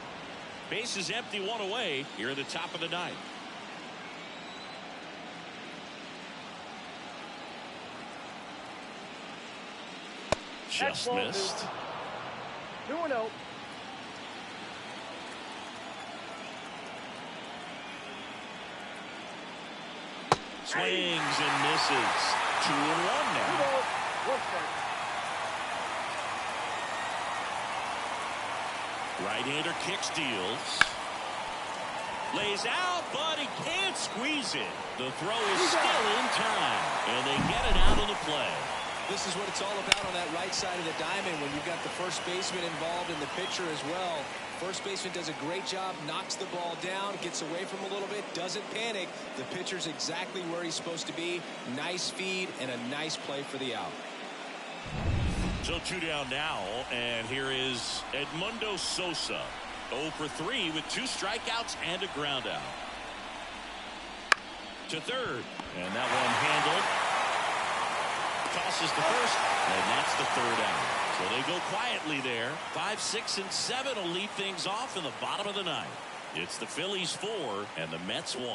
Base is empty, one away here in the top of the ninth. Just missed. 2-0. Swings and misses. 2-1 now. 1 strike. Right-hander kicks, deals. Lays out, but he can't squeeze it. The throw is still in time, and they get it out of the play. This is what it's all about on that right side of the diamond when you've got the first baseman involved and the pitcher as well. First baseman does a great job, knocks the ball down, gets away from a little bit, doesn't panic. The pitcher's exactly where he's supposed to be. Nice feed and a nice play for the out. So 2 down now, and here is Edmundo Sosa. 0 for 3 with 2 strikeouts and a ground out. To third, and that one handled. Tosses to first, and that's the 3rd out. So they go quietly there. 5, 6, and 7 will lead things off in the bottom of the ninth. It's the Phillies 4 and the Mets 1.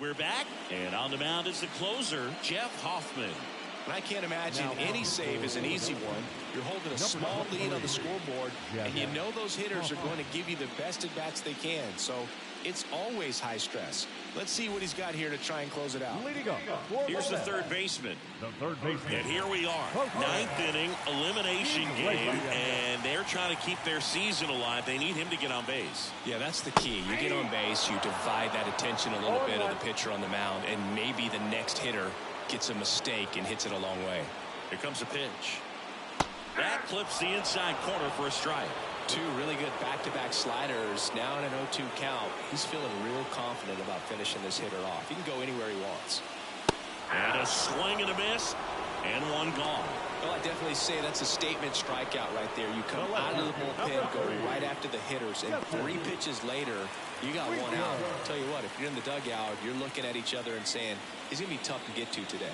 We're back, and on the mound is the closer, Jeff Hoffman. And I can't imagine any save is an easy one. You're holding a small lead on the scoreboard, and you know those hitters are going to give you the best at-bats they can. So it's always high stress. Let's see what he's got here to try and close it out. Here's the third baseman. And here we are. 9th inning elimination game, and they're trying to keep their season alive. They need him to get on base. Yeah, that's the key. You get on base, you divide that attention a little bit of the pitcher on the mound, and maybe the next hitter gets a mistake and hits it a long way. Here comes a pitch. That clips the inside corner for a strike. 2 really good back-to-back sliders. Now in an 0-2 count. He's feeling real confident about finishing this hitter off. He can go anywhere he wants. And a swing and a miss, and one gone. Well, I definitely say that's a statement strikeout right there. You come out of the bullpen, go right after the hitters, and 3 pitches later, you got 1 out. I'll tell you what, if you're in the dugout, you're looking at each other and saying, he's going to be tough to get to today.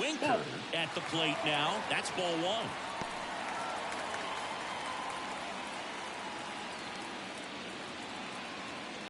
Winker at the plate now. That's ball 1.